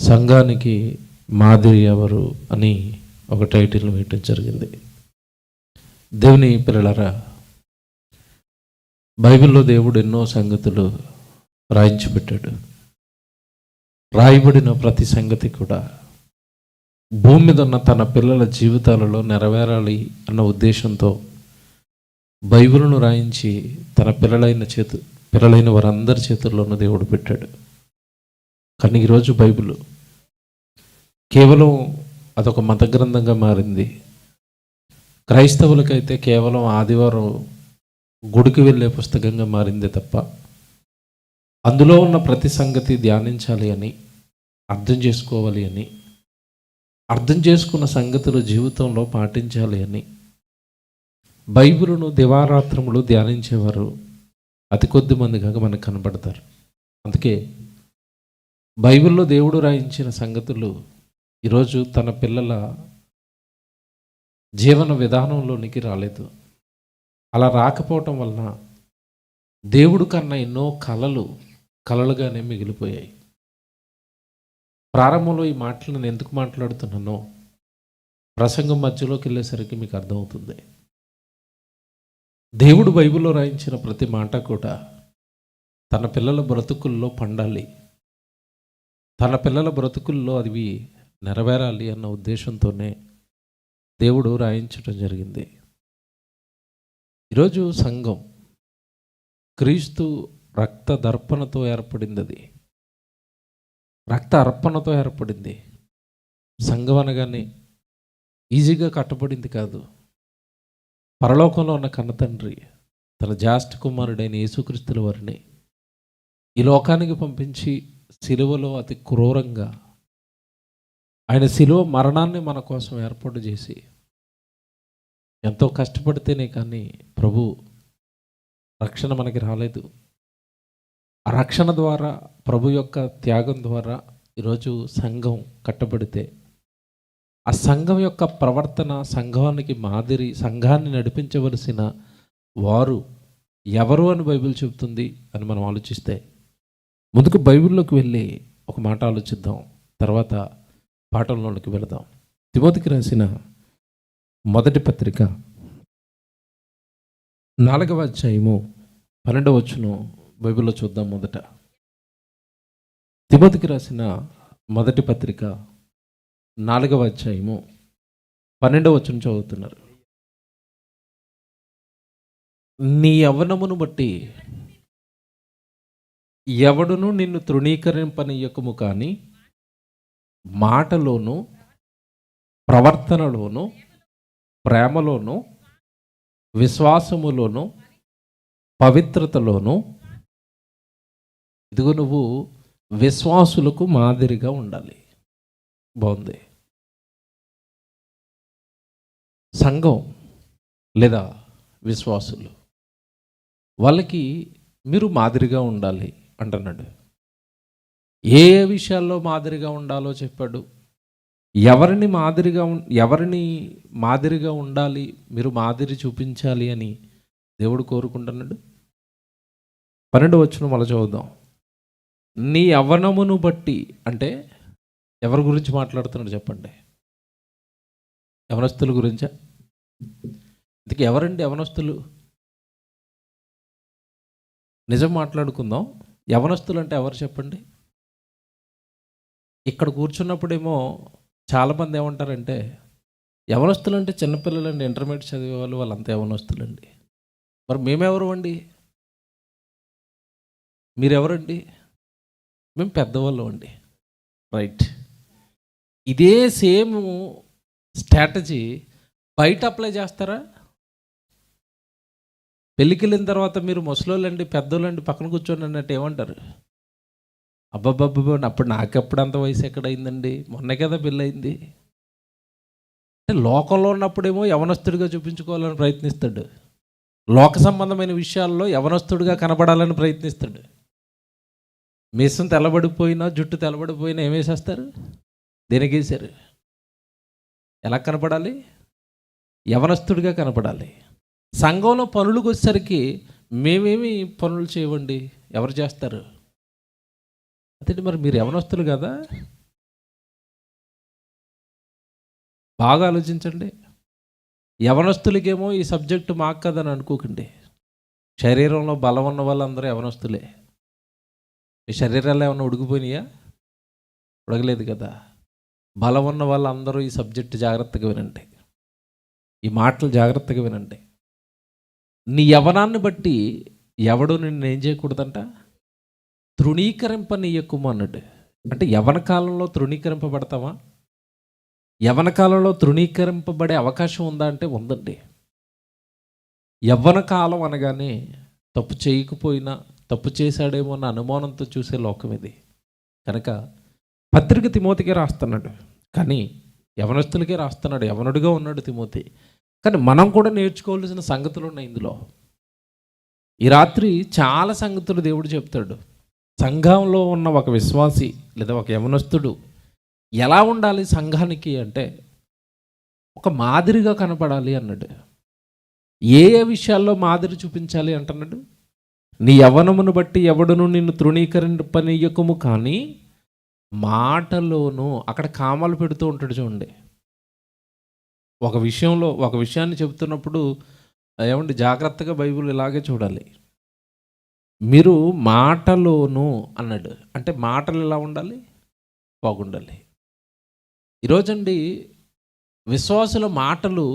సంఘానికి మాదిరి ఎవరు అని ఒక టైటిల్ వేయటం జరిగింది. దేవుని పిల్లలారా, బైబిల్లో దేవుడు ఎన్నో సంగతులు రాయించి పెట్టాడు. రాయబడిన ప్రతి సంగతి కూడా భూమి మీద ఉన్న తన పిల్లల జీవితాలలో నెరవేరాలి అన్న ఉద్దేశంతో బైబిల్ను రాయించి తన పిల్లలైన వారందరి చేతుల్లోనూ దేవుడు పెట్టాడు. కానీ ఈరోజు బైబిల్ కేవలం అదొక మత గ్రంథంగా మారింది. క్రైస్తవులకైతే కేవలం ఆదివారం గుడికి వెళ్ళే పుస్తకంగా మారిందే తప్ప అందులో ఉన్న ప్రతి సంగతి ధ్యానించాలి అని, అర్థం చేసుకోవాలి అని, అర్థం చేసుకున్న సంగతులు జీవితంలో పాటించాలి అని బైబిలును దివారాత్రములు ధ్యానించేవారు అతి కొద్ది మందిగా మనకు కనబడతారు. అందుకే బైబిల్లో దేవుడు రాయించిన సంగతులు ఈరోజు తన పిల్లల జీవన విధానంలోనికి రాలేదు. అలా రాకపోవటం వలన దేవుడు కన్నా ఎన్నో కలలుగానే మిగిలిపోయాయి. ప్రారంభంలో ఈ మాటలు నేను ఎందుకు మాట్లాడుతున్నానో ప్రసంగం మధ్యలోకి వెళ్ళేసరికి మీకు అర్థమవుతుంది. దేవుడు బైబిల్లో రాయించిన ప్రతి మాట కూడా తన పిల్లల బ్రతుకుల్లో పండాలి, తన పిల్లల బ్రతుకుల్లో అవి నెరవేరాలి అన్న ఉద్దేశంతోనే దేవుడు రాయించడం జరిగింది. ఈరోజు సంఘం క్రీస్తు రక్త దర్పణతో ఏర్పడింది. అది రక్త అర్పణతో ఏర్పడింది. సంఘం అనగానే ఈజీగా కట్టబడింది కాదు. పరలోకంలో ఉన్న కన్నతండ్రి తన జ్యేష్ఠ కుమారుడైన యేసుక్రీస్తుల వారిని ఈ లోకానికి పంపించి సిలువలో అతి క్రూరంగా ఆయన సిలువ మరణాన్ని మన కోసం ఏర్పాటు చేసి ఎంతో కష్టపడితేనే కానీ ప్రభు రక్షణ మనకి రాలేదు. ఆ రక్షణ ద్వారా, ప్రభు యొక్క త్యాగం ద్వారా ఈరోజు సంఘం కట్టబడితే ఆ సంఘం యొక్క ప్రవర్తన, సంఘానికి మాదిరి, సంఘాన్ని నడిపించవలసిన వారు ఎవరు అని బైబిల్ చెబుతుంది అని మనం ఆలోచిస్తే ముందుకు బైబిల్లోకి వెళ్ళి ఒక మాట ఆలోచిద్దాం, తర్వాత పాఠంలోనికి వెళదాం. తిమోతికి రాసిన మొదటి పత్రిక 4వ అధ్యాయము 12వ వచనం బైబిల్లో చూద్దాం. మొదట తిమోతికి రాసిన మొదటి పత్రిక 4వ అధ్యాయము 12వ వచనం చదువుతున్నారు. నీ యవ్వనమును బట్టి ఎవడును నిన్ను తృణీకరింపనీయకము, కానీ మాటలోను, ప్రవర్తనలోను, ప్రేమలోను, విశ్వాసములోను, పవిత్రతలోను, ఇదిగో నువ్వు విశ్వాసులకు మాదిరిగా ఉండాలి. బాగుంది. సంఘం లేదా విశ్వాసులు వాళ్ళకి మీరు మాదిరిగా ఉండాలి అంటున్నాడు. ఏ విషయాల్లో మాదిరిగా ఉండాలో చెప్పాడు. ఎవరిని మాదిరిగా ఉండాలి, మీరు మాదిరి చూపించాలి అని దేవుడు కోరుకుంటున్నాడు. 12వ వచనం మళ్ళీ చదువుదాం. నీ యవ్వనమును బట్టి అంటే ఎవరి గురించి మాట్లాడుతున్నాడు చెప్పండి? యవనస్తుల గురించా? ఇందుకు ఎవరండి యవనస్తులు? నిజం మాట్లాడుకుందాం. యవనస్తులు అంటే ఎవరు చెప్పండి? ఇక్కడ కూర్చున్నప్పుడేమో చాలామంది ఏమంటారంటే యవనస్తులు అంటే చిన్నపిల్లలండి, ఇంటర్మీడియట్ చదివే వాళ్ళంతా యవనస్తులండి. మరి మేమెవరు అండి? మీరెవరండి? మేము పెద్దవాళ్ళం అండి. రైట్. ఇదే సేమ్ స్ట్రాటజీ బయట అప్లై చేస్తారా? పెళ్ళికి వెళ్ళిన తర్వాత మీరు ముసలోళ్ళండి, పెద్దోళ్ళండి, పక్కన కూర్చోండి అన్నట్టు ఏమంటారు? అబ్బబ్బబ్బ, అప్పుడు నాకెప్పుడు అంత వయసు ఎక్కడైందండి, మొన్నే కదా పెళ్ళయింది. అంటే లోకంలో ఉన్నప్పుడేమో యవనస్తుడిగా చూపించుకోవాలని ప్రయత్నిస్తాడు, లోక సంబంధమైన విషయాల్లో యవనస్తుడిగా కనబడాలని ప్రయత్నిస్తాడు. మీసం తెల్లబడిపోయినా, జుట్టు తెల్లబడిపోయినా ఏమేసేస్తారు? దేనికేసారు? ఎలా కనపడాలి? యవనస్తుడిగా కనపడాలి. సంఘంలో పనులకు వచ్చేసరికి మేమేమి పనులు చేయవండి, ఎవరు చేస్తారు? అదే మరి మీరు యవనస్తులు కదా, బాగా ఆలోచించండి. యవనస్తులకేమో ఈ సబ్జెక్టు మాకు కదని అనుకోకండి. శరీరంలో బలం ఉన్న వాళ్ళందరూ యవనస్తులే. మీ శరీరాలు ఏమన్నా ఉడికిపోయినాయా? ఉడగలేదు కదా. బలం ఉన్న వాళ్ళందరూ ఈ సబ్జెక్టు జాగ్రత్తగా వినండి, ఈ మాటలు జాగ్రత్తగా వినండి. నీ యవనాన్ని బట్టి ఎవడు నిన్ను ఏం చేయకూడదంట? తృణీకరింపనీయకుము అన్నాడు. అంటే యవన కాలంలో తృణీకరింపబడతావా? యవన కాలంలో తృణీకరింపబడే అవకాశం ఉందా అంటే ఉందండి. యవ్వన కాలం అనగానే తప్పు చేయకపోయినా తప్పు చేశాడేమో అన్న అనుమానంతో చూసే లోకం ఇది. కనుక పత్రిక తిమోతికే రాస్తున్నాడు, కానీ యవనస్తులకే రాస్తున్నాడు. యవనుడిగా ఉన్నాడు తిమోతి. కానీ మనం కూడా నేర్చుకోవాల్సిన సంగతులు ఉన్నాయి ఇందులో. ఈ రాత్రి చాలా సంగతులు దేవుడు చెప్తాడు. సంఘంలో ఉన్న ఒక విశ్వాసి లేదా ఒక యవనస్తుడు ఎలా ఉండాలి సంఘానికి అంటే ఒక మాదిరిగా కనపడాలి అన్నాడు. ఏ ఏ విషయాల్లో మాదిరి చూపించాలి అంటున్నాడు? నీ యవ్వనమును బట్టి ఎవడును నిన్ను తృణీకరింపనీయకుము, కానీ మాటలోను, అక్కడ కామాలు పెడుతూ ఉంటాడు చూడండి. ఒక విషయాన్ని చెబుతున్నప్పుడు ఏమండి జాగ్రత్తగా బైబిల్ ఇలాగే చూడాలి. మీరు మాటలోను అన్నాడు అంటే మాటలు ఎలా ఉండాలి? బాగుండాలి. ఈరోజండి విశ్వాసుల మాటలు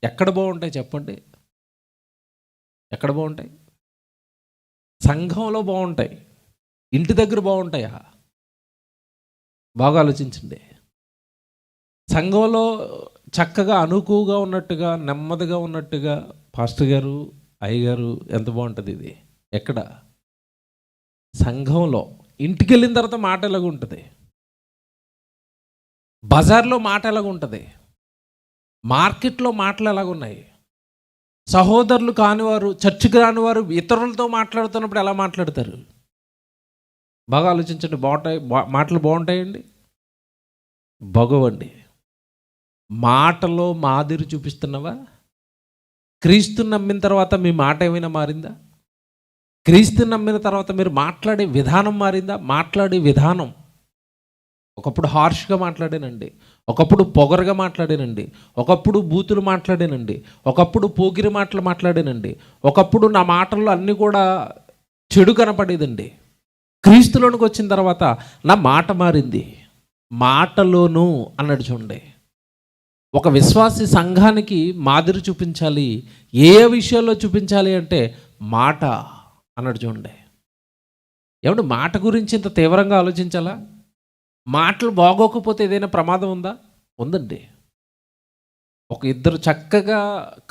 ఎక్కడ బాగుంటాయి చెప్పండి? ఎక్కడ బాగుంటాయి? సంఘంలో బాగుంటాయి, ఇంటి దగ్గర బాగుంటాయా? బాగా ఆలోచించండి. సంఘంలో చక్కగా అనుకువగా ఉన్నట్టుగా నెమ్మదిగా ఉన్నట్టుగా పాస్టర్ గారు అయ్యగారు ఎంత బాగుంటుంది ఇది. ఎక్కడ? సంఘంలో. ఇంటికి వెళ్ళిన తర్వాత మాట ఎలాగ ఉంటుంది? బజార్లో మాట ఎలాగ ఉంటుంది? మార్కెట్లో మాటలు ఎలాగున్నాయి? సహోదరులు కానివారు, చర్చికి రానివారు ఇతరులతో మాట్లాడుతున్నప్పుడు ఎలా మాట్లాడతారు? బాగా ఆలోచించండి. బాగుంటాయి మాటలు? బాగుంటాయండి? బాగోవండి. మాటలో మాదిరి చూపిస్తున్నావా? క్రీస్తుని నమ్మిన తర్వాత మీ మాట ఏమైనా మారిందా? క్రీస్తుని నమ్మిన తర్వాత మీరు మాట్లాడే విధానం మారిందా? మాట్లాడే విధానం, ఒకప్పుడు హార్ష్గా మాట్లాడానండి, ఒకప్పుడు పొగరుగా మాట్లాడానండి, ఒకప్పుడు బూతులు మాట్లాడానండి, ఒకప్పుడు పోగిరి మాటలు మాట్లాడానండి, ఒకప్పుడు నా మాటల్లో అన్నీ కూడా చెడు కనపడేదండి. క్రీస్తులోనికి వచ్చిన తర్వాత నా మాట మారింది. మాటలోను అన్నాడు చూడండి. ఒక విశ్వాసి సంఘానికి మాదిరి చూపించాలి. ఏ విషయాల్లో చూపించాలి అంటే మాట అన్నాడు చూడండి. ఏమంటే మాట గురించి ఇంత తీవ్రంగా ఆలోచించాలా? మాటలు బాగోకపోతే ఏదైనా ప్రమాదం ఉందా? ఉందండి. ఒక ఇద్దరు చక్కగా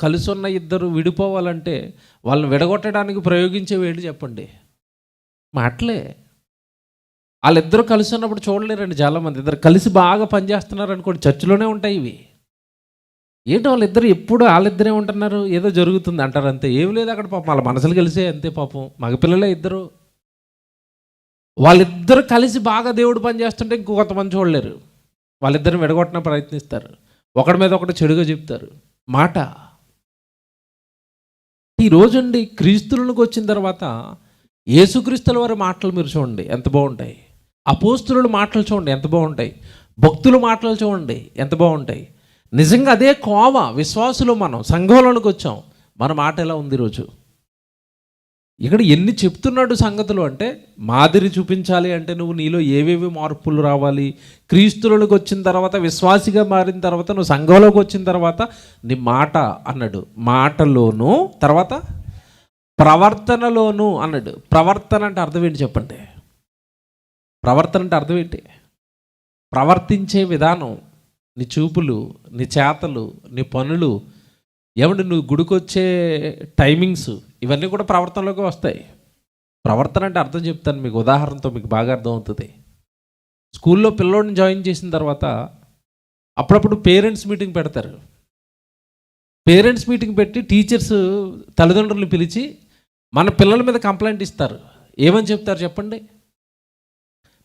కలిసి ఉన్న ఇద్దరు విడిపోవాలంటే వాళ్ళని విడగొట్టడానికి ప్రయోగించేవి ఏంటి చెప్పండి? మాటలే. వాళ్ళిద్దరూ కలిసి ఉన్నప్పుడు చూడలేరండి చాలామంది. ఇద్దరు కలిసి బాగా పనిచేస్తున్నారు అనుకోండి, చర్చిలోనే ఉంటాయి ఇవి. ఏంటో వాళ్ళిద్దరు ఎప్పుడు వాళ్ళిద్దరే ఉంటున్నారు, ఏదో జరుగుతుంది అంటారు అంతే. ఏం లేదు అక్కడ. పాపం వాళ్ళ మనసులు కలిసే అంతే. పాపం మగపిల్లలే ఇద్దరు. వాళ్ళిద్దరు కలిసి బాగా దేవుడు పని చేస్తుంటే ఇంకొంతమంది చూడలేరు. వాళ్ళిద్దరిని విడగొట్టడం ప్రయత్నిస్తారు, ఒకడి మీద ఒకటి చెడుగా చెప్తారు. మాట. ఈరోజండి క్రీస్తులకు వచ్చిన తర్వాత యేసుక్రీస్తుల వారి మాటలు మీరు చూడండి ఎంత బాగుంటాయి. అపోస్తుల మాటలు చూడండి ఎంత బాగుంటాయి. భక్తుల మాటలు చూడండి ఎంత బాగుంటాయి. నిజంగా అదే కోవ విశ్వాసులు మనం సంఘంలోనికి వచ్చాం. మన మాట ఎలా ఉంది ఈరోజు? ఇక్కడ ఎన్ని చెప్తున్నాడు సంగతులు అంటే, మాదిరి చూపించాలి అంటే నువ్వు నీలో ఏవేవి మార్పులు రావాలి. క్రీస్తులకు వచ్చిన తర్వాత, విశ్వాసిగా మారిన తర్వాత, నువ్వు సంఘంలోకి వచ్చిన తర్వాత నీ మాట అన్నాడు. మాటలోను, తర్వాత ప్రవర్తనలోను అన్నాడు. ప్రవర్తన అంటే అర్థం ఏంటి చెప్పండి? ప్రవర్తన అంటే అర్థం ఏంటి? ప్రవర్తించే విధానం, నీ చూపులు, నీ చేతలు, నీ పనులు, ఏమంటే నువ్వు గుడికొచ్చే టైమింగ్స్, ఇవన్నీ కూడా ప్రవర్తనలోకి వస్తాయి. ప్రవర్తన అంటే అర్థం చెప్తాను మీకు ఉదాహరణతో, మీకు బాగా అర్థం అవుతుంది. స్కూల్లో పిల్లోడిని జాయిన్ చేసిన తర్వాత అప్పుడప్పుడు పేరెంట్స్ మీటింగ్ పెడతారు. పేరెంట్స్ మీటింగ్ పెట్టి టీచర్స్ తల్లిదండ్రులను పిలిచి మన పిల్లల మీద కంప్లైంట్ ఇస్తారు. ఏమని చెప్తారు చెప్పండి?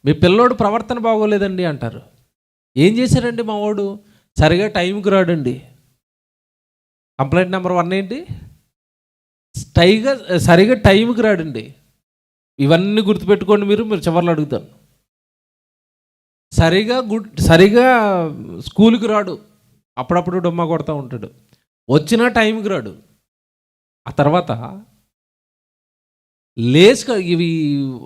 మీ పిల్లోడు ప్రవర్తన బాగోలేదండి అంటారు. ఏం చేశారండి మా వాడు? సరిగా టైంకి రాడండి. కంప్లైంట్ నెంబర్ 1 ఏంటి? సరిగా టైంకి రాడండి. ఇవన్నీ గుర్తుపెట్టుకోండి. మీరు చివర్లో అడుగుతాను. సరిగా స్కూల్కి రాడు. అప్పుడప్పుడు డొమ్మ కొడతా ఉంటాడు, వచ్చినా టైంకి రాడు. ఆ తర్వాత ఇవి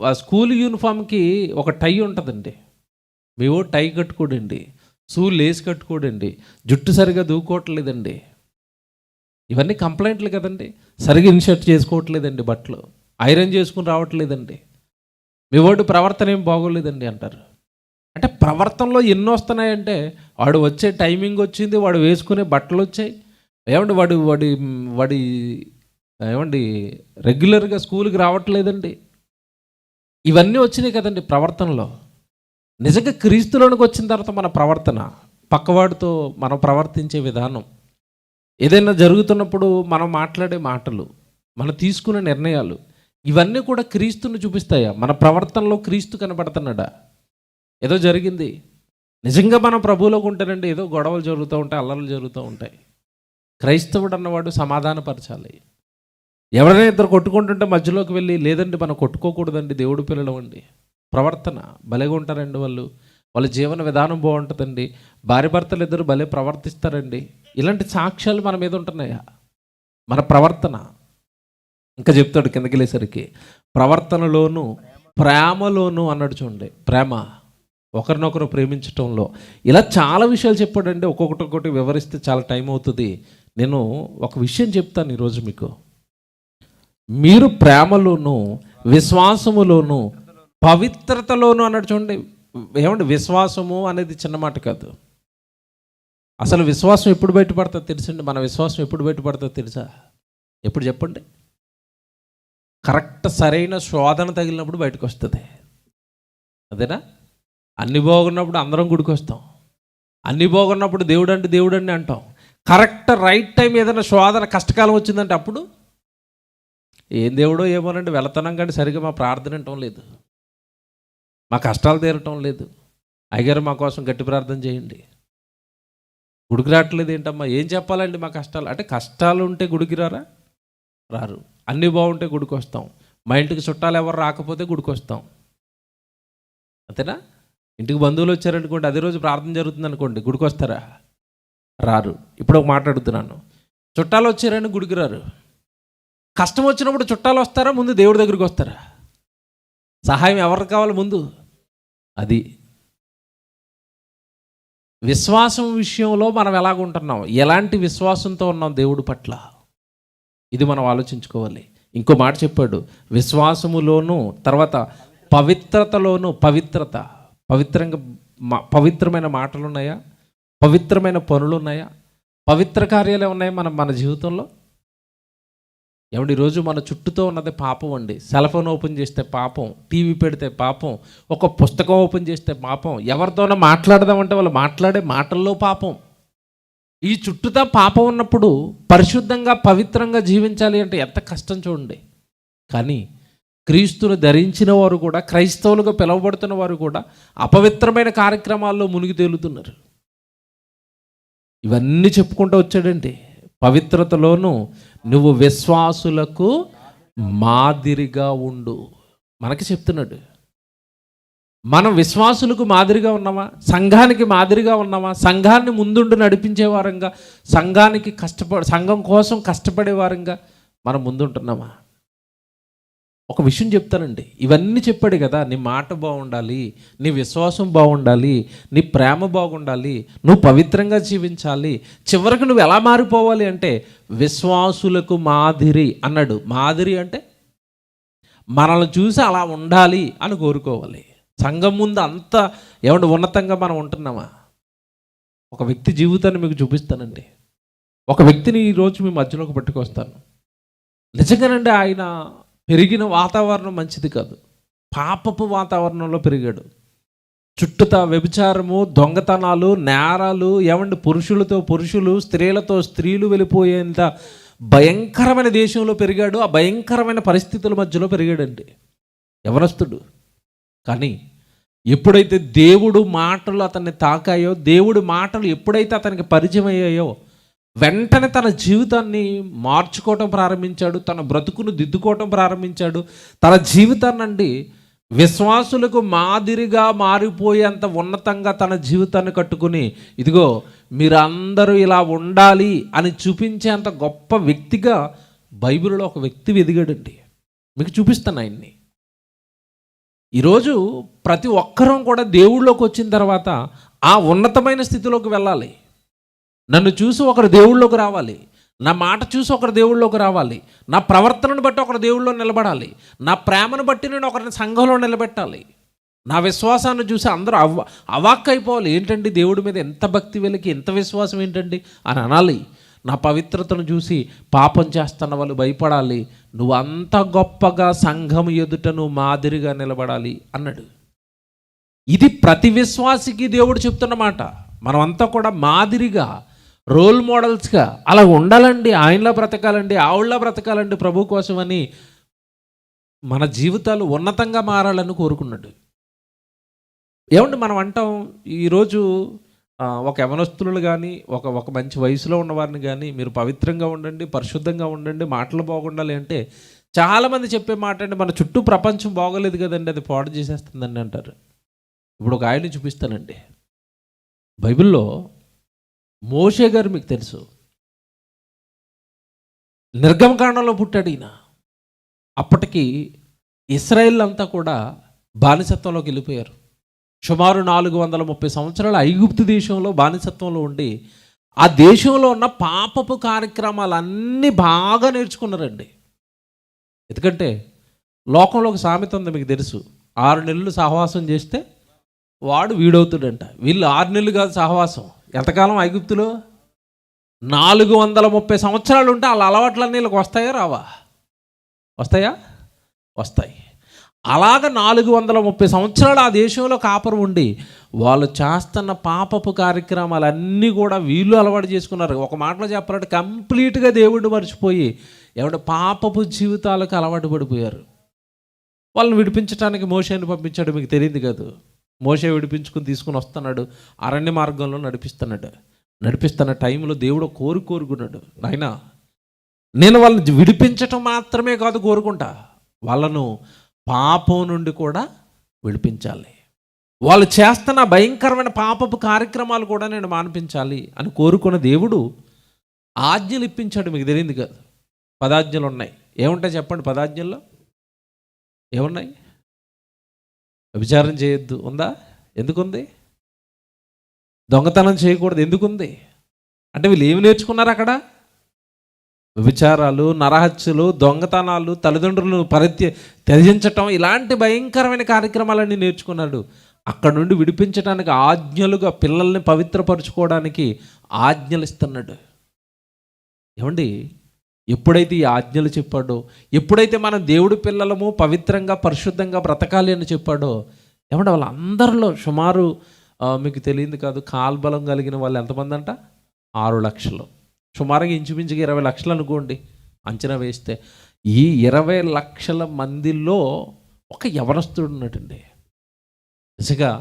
ఆ స్కూల్ యూనిఫామ్కి ఒక టై ఉంటుందండి, మేవో టై కట్టుకోడండి, షూ లేస్ కట్టుకోడండి, జుట్టు సరిగా దూకోవట్లేదండి. ఇవన్నీ కంప్లైంట్లు కదండి. సరిగా ఇన్షర్ట్ చేసుకోవట్లేదండి, బట్టలు ఐరన్ చేసుకుని రావట్లేదండి, మీ వాడు ప్రవర్తన ఏం బాగోలేదండి అంటారు. అంటే ప్రవర్తనలో ఎన్ని వస్తున్నాయంటే, వాడు వచ్చే టైమింగ్ వచ్చింది, వాడు వేసుకునే బట్టలు వచ్చాయి, ఏమండి వాడి వాడి వాడి ఏమండి రెగ్యులర్గా స్కూల్కి రావట్లేదండి. ఇవన్నీ వచ్చినాయి కదండి ప్రవర్తనలో. నిజంగా క్రీస్తులోనికి వచ్చిన తర్వాత మన ప్రవర్తన, పక్కవాడితో మనం ప్రవర్తించే విధానం, ఏదైనా జరుగుతున్నప్పుడు మనం మాట్లాడే మాటలు, మనం తీసుకునే నిర్ణయాలు, ఇవన్నీ కూడా క్రీస్తుని చూపిస్తాయా? మన ప్రవర్తనలో క్రీస్తు కనబడుతున్నాడా? ఏదో జరిగింది, నిజంగా మనం ప్రభువులోకి ఉంటేనండి ఏదో గొడవలు జరుగుతూ ఉంటాయి, అల్లర్లు జరుగుతూ ఉంటాయి. క్రైస్తవుడు అన్నవాడు సమాధానపరచాలి. ఎవరైనా ఇద్దరు కొట్టుకుంటుంటే మధ్యలోకి వెళ్ళి, లేదండి మనం కొట్టుకోకూడదండి, దేవుడు పిల్లలు అండి, ప్రవర్తన భలేగా ఉంటారండి వాళ్ళు, వాళ్ళ జీవన విధానం బాగుంటుందండి, భార్య భర్తలు ఇద్దరు భలే ప్రవర్తిస్తారండి, ఇలాంటి సాక్ష్యాలు మన మీద ఉంటున్నాయా? మన ప్రవర్తన. ఇంకా చెప్తాడు కిందకి వెళ్ళేసరికి, ప్రవర్తనలోను ప్రేమలోను అన్నాడు చూడండి. ప్రేమ, ఒకరినొకరు ప్రేమించటంలో, ఇలా చాలా విషయాలు చెప్పాడండి. ఒక్కొక్కటి వివరిస్తే చాలా టైం అవుతుంది. నేను ఒక విషయం చెప్తాను ఈరోజు మీకు. మీరు ప్రేమలోను విశ్వాసములోను పవిత్రతలోను అన్నాడు చూడండి. ఏమంటే విశ్వాసము అనేది చిన్న మాట కాదు. అసలు విశ్వాసం ఎప్పుడు బయటపడుతుందో తెలుసండి. మన విశ్వాసం ఎప్పుడు బయటపడుతుందో తెలుసా? ఎప్పుడు చెప్పండి? కరెక్ట్ సరైన శోధన తగిలినప్పుడు బయటకు వస్తుంది. అదేనా? అన్ని బాగున్నప్పుడు అందరం గుడికి వస్తాం, అన్ని బాగున్నప్పుడు దేవుడు అండి అంటాం. కరెక్ట్ రైట్ టైం ఏదైనా శోధన కష్టకాలం వచ్చిందంటే అప్పుడు ఏం దేవుడో ఏమోనండి వెళుతున్నాం, కానీ సరిగ్గా మా ప్రార్థన వినటం లేదు, మా కష్టాలు తీరటం లేదు. అయ్యగారు మా కోసం గట్టి ప్రార్థన చేయండి. గుడికి రావట్లేదు ఏంటమ్మా? ఏం చెప్పాలండి మా కష్టాలు అంటే? కష్టాలు ఉంటే గుడికి రారు. అన్నీ బాగుంటే గుడికి వస్తాం. మా ఇంటికి చుట్టాలు ఎవరు రాకపోతే గుడికి వస్తాం, అంతేనా? ఇంటికి బంధువులు వచ్చారనుకోండి, అదే రోజు ప్రార్థన జరుగుతుంది అనుకోండి, గుడికి వస్తారా? రారు. ఇప్పుడు ఒక మాట అడుగుతున్నాను, చుట్టాలు వచ్చారని గుడికి రారు. కష్టం వచ్చినప్పుడు చుట్టాలు వస్తారా, ముందు దేవుడి దగ్గరికి వస్తారా? సహాయం ఎవరికి కావాలి ముందు? అది విశ్వాసం విషయంలో మనం ఎలాగుంటున్నాం, ఎలాంటి విశ్వాసంతో ఉన్నాం దేవుడి పట్ల, ఇది మనం ఆలోచించుకోవాలి. ఇంకో మాట చెప్పాడు, విశ్వాసములోను తర్వాత పవిత్రతలోను. పవిత్రమైన మాటలు ఉన్నాయా? పవిత్రమైన పనులు ఉన్నాయా? పవిత్ర కార్యాలు ఉన్నాయా మన జీవితంలో? ఏమండి, ఈరోజు మన చుట్టూతో ఉన్నది పాపం అండి. సెల్ ఫోన్ ఓపెన్ చేస్తే పాపం, టీవీ పెడితే పాపం, ఒక పుస్తకం ఓపెన్ చేస్తే పాపం, ఎవరితోనో మాట్లాడదామంటే వాళ్ళు మాట్లాడే మాటల్లో పాపం. ఈ చుట్టూతా పాపం ఉన్నప్పుడు పరిశుద్ధంగా పవిత్రంగా జీవించాలి అంటే ఎంత కష్టం చూడండి. కానీ క్రీస్తును ధరించిన వారు కూడా, క్రైస్తవులుగా పిలువబడుతున్న వారు కూడా అపవిత్రమైన కార్యక్రమాల్లో మునిగి తేలుతున్నారు. ఇవన్నీ చెప్పుకుంటూ వచ్చాడండి. పవిత్రతలోను నువ్వు విశ్వాసులకు మాదిరిగా ఉండు మనకి చెప్తున్నాడు. మనం విశ్వాసులకు మాదిరిగా ఉన్నామా? సంఘానికి మాదిరిగా ఉన్నామా? సంఘాన్ని ముందుండి నడిపించే వారంగా, సంఘం కోసం కష్టపడే వారంగా మనం ముందుంటున్నామా? ఒక విషయం చెప్తానండి, ఇవన్నీ చెప్పాడు కదా, నీ మాట బాగుండాలి, నీ విశ్వాసం బాగుండాలి, నీ ప్రేమ బాగుండాలి, నువ్వు పవిత్రంగా జీవించాలి. చివరికి నువ్వు ఎలా మారిపోవాలి అంటే విశ్వాసులకు మాదిరి అన్నాడు. మాదిరి అంటే మనల్ని చూసి అలా ఉండాలి అని కోరుకోవాలి. సంఘం ముందు అంత ఏమంటే ఉన్నతంగా మనం ఉంటున్నామా? ఒక వ్యక్తి జీవితాన్ని మీకు చూపిస్తానండి. ఒక వ్యక్తిని ఈరోజు మీ మధ్యలోకి పట్టుకొస్తాను. నిజంగానండి, ఆయన పెరిగిన వాతావరణం మంచిది కాదు, పాపపు వాతావరణంలో పెరిగాడు. చుట్టూతా వ్యభిచారము, దొంగతనాలు, నేరాలు, ఏమండి పురుషులతో పురుషులు, స్త్రీలతో స్త్రీలు వెళ్ళిపోయేంత భయంకరమైన దేశంలో పెరిగాడు. ఆ భయంకరమైన పరిస్థితుల మధ్యలో పెరిగాడండి యవనస్తుడు. కానీ ఎప్పుడైతే దేవుడు మాటలు అతన్ని తాకాయో, దేవుడి మాటలు ఎప్పుడైతే అతనికి పరిచయం అయ్యాయో, వెంటనే తన జీవితాన్ని మార్చుకోవటం ప్రారంభించాడు, తన బ్రతుకును దిద్దుకోవటం ప్రారంభించాడు. తన జీవితాన్ని విశ్వాసులకు మాదిరిగా మారిపోయేంత ఉన్నతంగా తన జీవితాన్ని కట్టుకుని, ఇదిగో మీరందరూ ఇలా ఉండాలి అని చూపించేంత గొప్ప వ్యక్తిగా బైబిల్లో ఒక వ్యక్తి ఎదిగాడండి. మీకు చూపిస్తాను ఆయన్ని. ఈరోజు ప్రతి ఒక్కరూ కూడా దేవుళ్ళలోకి వచ్చిన తర్వాత ఆ ఉన్నతమైన స్థితిలోకి వెళ్ళాలి. నన్ను చూసి ఒకరు దేవుళ్ళలోకి రావాలి, నా మాట చూసి ఒకరు దేవుళ్ళలోకి రావాలి, నా ప్రవర్తనను బట్టి ఒకరు దేవుళ్ళలో నిలబడాలి, నా ప్రేమను బట్టి నేను ఒకరిని సంఘంలో నిలబెట్టాలి, నా విశ్వాసాన్ని చూసి అందరూ అవాక్కైపోవాలి. ఏంటండి దేవుడి మీద ఎంత భక్తి వెలికి ఎంత విశ్వాసం ఏంటండి అని అనాలి. నా పవిత్రతను చూసి పాపం చేస్తున్న వాళ్ళు భయపడాలి. నువ్వు అంత గొప్పగా సంఘం ఎదుట నువ్వు మాదిరిగా నిలబడాలి అన్నాడు. ఇది ప్రతి విశ్వాసికి దేవుడు చెప్తున్న మాట. మనమంతా కూడా మాదిరిగా, రోల్ మోడల్స్గా అలా ఉండాలండి, ఆయనలా బ్రతకాలండి, ఆవిడలా బ్రతకాలండి ప్రభు కోసమని మన జీవితాలు ఉన్నతంగా మారాలని కోరుకున్నాడు. ఏమండి మనం అంటాం ఈరోజు ఒక యవనస్తులు కానీ ఒక మంచి వయసులో ఉన్నవారిని కానీ మీరు పవిత్రంగా ఉండండి, పరిశుద్ధంగా ఉండండి, మాటలు బాగుండాలి అంటే చాలామంది చెప్పే మాట అండి, మన చుట్టూ ప్రపంచం బాగోలేదు కదండి, అది పాడు చేసేస్తుందండి అంటారు. ఇప్పుడు ఒక ఆయన్ని చూపిస్తానండి. బైబిల్లో మోషే గారు మీకు తెలుసు, నిర్గమకాండంలో పుట్టాడు ఈయన. అప్పటికి ఇశ్రాయేల్ అంతా కూడా బానిసత్వంలోకి వెళ్ళిపోయారు. సుమారు 430 సంవత్సరాలు ఐగుప్తు దేశంలో బానిసత్వంలో ఉండి ఆ దేశంలో ఉన్న పాపపు కార్యక్రమాలన్నీ బాగా నేర్చుకున్నారండి. ఎందుకంటే లోకంలో ఒక సామెత ఉంది మీకు తెలుసు, 6 నెలలు సహవాసం చేస్తే వాడు వీడవుతాడంట. వీళ్ళు 6 నెలలు కాదు సహవాసం, ఎంతకాలం ఐగుప్తులో 430 సంవత్సరాలు ఉంటే వాళ్ళ అలవాట్లన్నీ వీళ్ళకి వస్తాయా రావా? వస్తాయి. అలాగ 430 సంవత్సరాలు ఆ దేశంలో కాపురం ఉండి వాళ్ళు చేస్తున్న పాపపు కార్యక్రమాలన్నీ కూడా వీళ్ళు అలవాటు చేసుకున్నారు. ఒక మాటలో చెప్పాలంటే కంప్లీట్గా దేవుడిని మర్చిపోయి పాపపు జీవితాలకు అలవాటు పడిపోయారు. వాళ్ళని విడిపించడానికి మోషేని పంపించాడు. మీకు తెలియదు కాదు, మోషే విడిపించుకుని తీసుకుని వస్తున్నాడు, అరణ్య మార్గంలో నడిపిస్తున్న టైంలో దేవుడు కోరుకున్నాడు, నాయనా నేను వాళ్ళని విడిపించటం మాత్రమే కాదు కోరుకుంటా, వాళ్ళను పాపం నుండి కూడా విడిపించాలి, వాళ్ళు చేస్తున్న భయంకరమైన పాపపు కార్యక్రమాలు కూడా నేను మాన్పించాలి అని కోరుకున్న దేవుడు ఆజ్ఞలు ఇప్పించాడు. మీకు తెలియదు కాదు, 10 ఆజ్ఞలు ఉన్నాయి. ఏముంటాయి చెప్పండి 10 ఆజ్ఞల్లో? ఏమున్నాయి? వ్యభిచారం చేయొద్దు ఉందా? ఎందుకుంది? దొంగతనం చేయకూడదు ఎందుకుంది? అంటే వీళ్ళు ఏమి నేర్చుకున్నారు అక్కడ? వ్యభిచారాలు, నరహత్యలు, దొంగతనాలు, తల్లిదండ్రులను త్యజించటం, ఇలాంటి భయంకరమైన కార్యక్రమాలన్నీ నేర్చుకున్నాడు. అక్కడ నుండి విడిపించడానికి ఆజ్ఞలుగా పిల్లల్ని పవిత్రపరచుకోవడానికి ఆజ్ఞలు ఇస్తున్నాడు. ఏమండి, ఎప్పుడైతే ఈ ఆజ్ఞలు చెప్పాడో, ఎప్పుడైతే మనం దేవుడి పిల్లలము పవిత్రంగా పరిశుద్ధంగా బ్రతకాలి అని చెప్పాడో, ఏమంటే వాళ్ళందరిలో సుమారు మీకు తెలియదు కాదు, కాల్బలం కలిగిన వాళ్ళు ఎంతమంది అంట? 6 లక్షలు. సుమారుగా ఇంచుమించుగా 20 లక్షలు అనుకోండి అంచనా వేస్తే. ఈ 20 లక్షల మందిలో ఒక యవనస్తుడు ఉన్నట్టండి. నిజంగా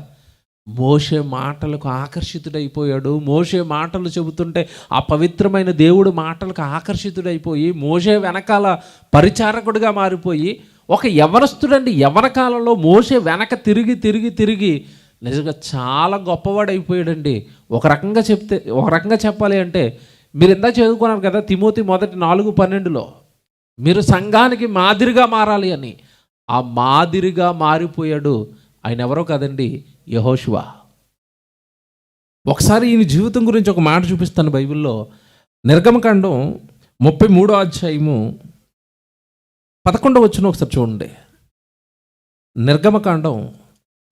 మోషే మాటలకు ఆకర్షితుడైపోయాడు. మోషే మాటలు చెబుతుంటే ఆ పవిత్రమైన దేవుడు మాటలకు ఆకర్షితుడైపోయి మోషే వెనకాల పరిచారకుడిగా మారిపోయి ఒక యవనస్తుడండి. యవన కాలంలో మోషే వెనక తిరిగి నిజంగా చాలా గొప్పవాడైపోయాడండి. ఒక రకంగా చెప్పాలి అంటే, మీరు ఇందాక చదువుకున్నారు కదా తిమోతి 1:4-12లో, మీరు సంఘానికి మాదిరిగా మారాలి అని. ఆ మాదిరిగా మారిపోయాడు. ఆయన ఎవరో కదండి, యెహోషువ. ఒకసారి ఈయన జీవితం గురించి ఒక మాట చూపిస్తాను బైబిల్లో. నిర్గమకాండం 33వ అధ్యాయము 11వ వచనం ఒకసారి చూడండి. నిర్గమకాండం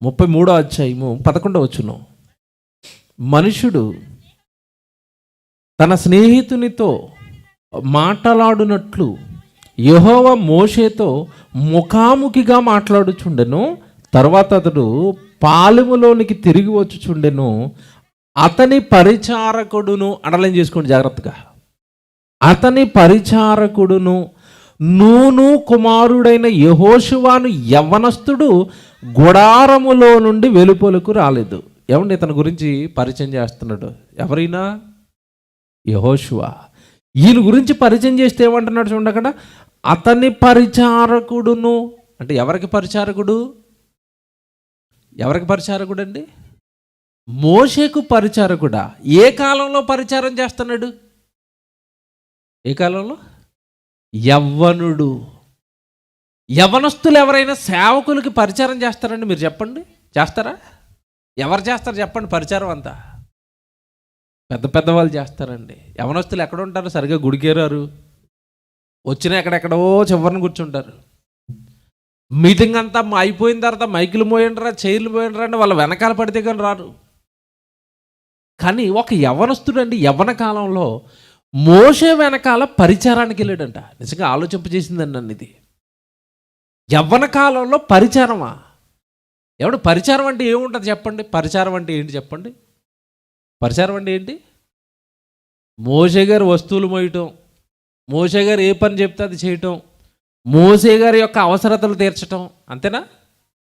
33వ అధ్యాయము 11వ వచనం. మనుషుడు తన స్నేహితునితో మాట్లాడునట్లు యెహోవా మోషేతో ముఖాముఖిగా మాట్లాడుచుండెను. తర్వాత అతడు పాలెములోనికి తిరిగి వచ్చుచుండెను. అతని పరిచారకుడును, అండర్లైన్ చేసుకోండి జాగ్రత్తగా, అతని పరిచారకుడును నూను కుమారుడైన యెహోషువను యవ్వనస్తుడు గుడారములో నుండి వెలుపలకు రాలేదు. ఏమండి, ఇతని గురించి పరిచయం చేస్తున్నాడు. ఎవరైనా? యెహోషువ. ఈయన గురించి పరిచయం చేస్తే ఏమంటున్నాడు చూడండి అక్కడ, అతని పరిచారకుడును. అంటే ఎవరికి పరిచారకుడు? ఎవరికి పరిచారకుడు అండి? మోషేకు పరిచారకుడా? ఏ కాలంలో పరిచారం చేస్తున్నాడు? ఏ కాలంలో? యవ్వనుడు. యవ్వనస్తులు ఎవరైనా సేవకులకి పరిచారం చేస్తారండి? మీరు చెప్పండి, చేస్తారా? ఎవరు చేస్తారు చెప్పండి? పరిచారం అంతా పెద్ద పెద్ద వాళ్ళు చేస్తారండి. యవ్వనస్తులు ఎక్కడ ఉంటారు? సరిగ్గా గుడికేరారు, వచ్చిన ఎక్కడెక్కడో చివరిని కూర్చుంటారు. మీటింగ్ అంతా అయిపోయిన తర్వాత మైకులు మోయండిరా, చైర్లు మోయండిరా అంటే వాళ్ళ వెనకాల పడితే కానీ రారు. కానీ ఒక యవ్వనస్తుడు అండి యవ్వన కాలంలో మోషే వెనకాల పరిచారానికి వెళ్ళాడంట. నిజంగా ఆలోచింపజేసిందండి నన్ను ఇది. యవ్వన కాలంలో పరిచారమా? ఎవడు పరిచారం అంటే ఏముంటుంది చెప్పండి? పరిచారం అంటే ఏంటి చెప్పండి? పరిచారం అంటే ఏంటి? మోషే గారు వస్తువులు మోయటం, మోషే గారు ఏ పని చెప్తే అది చేయటం, మోషే గారి యొక్క అవసరతలు తీర్చటం, అంతేనా?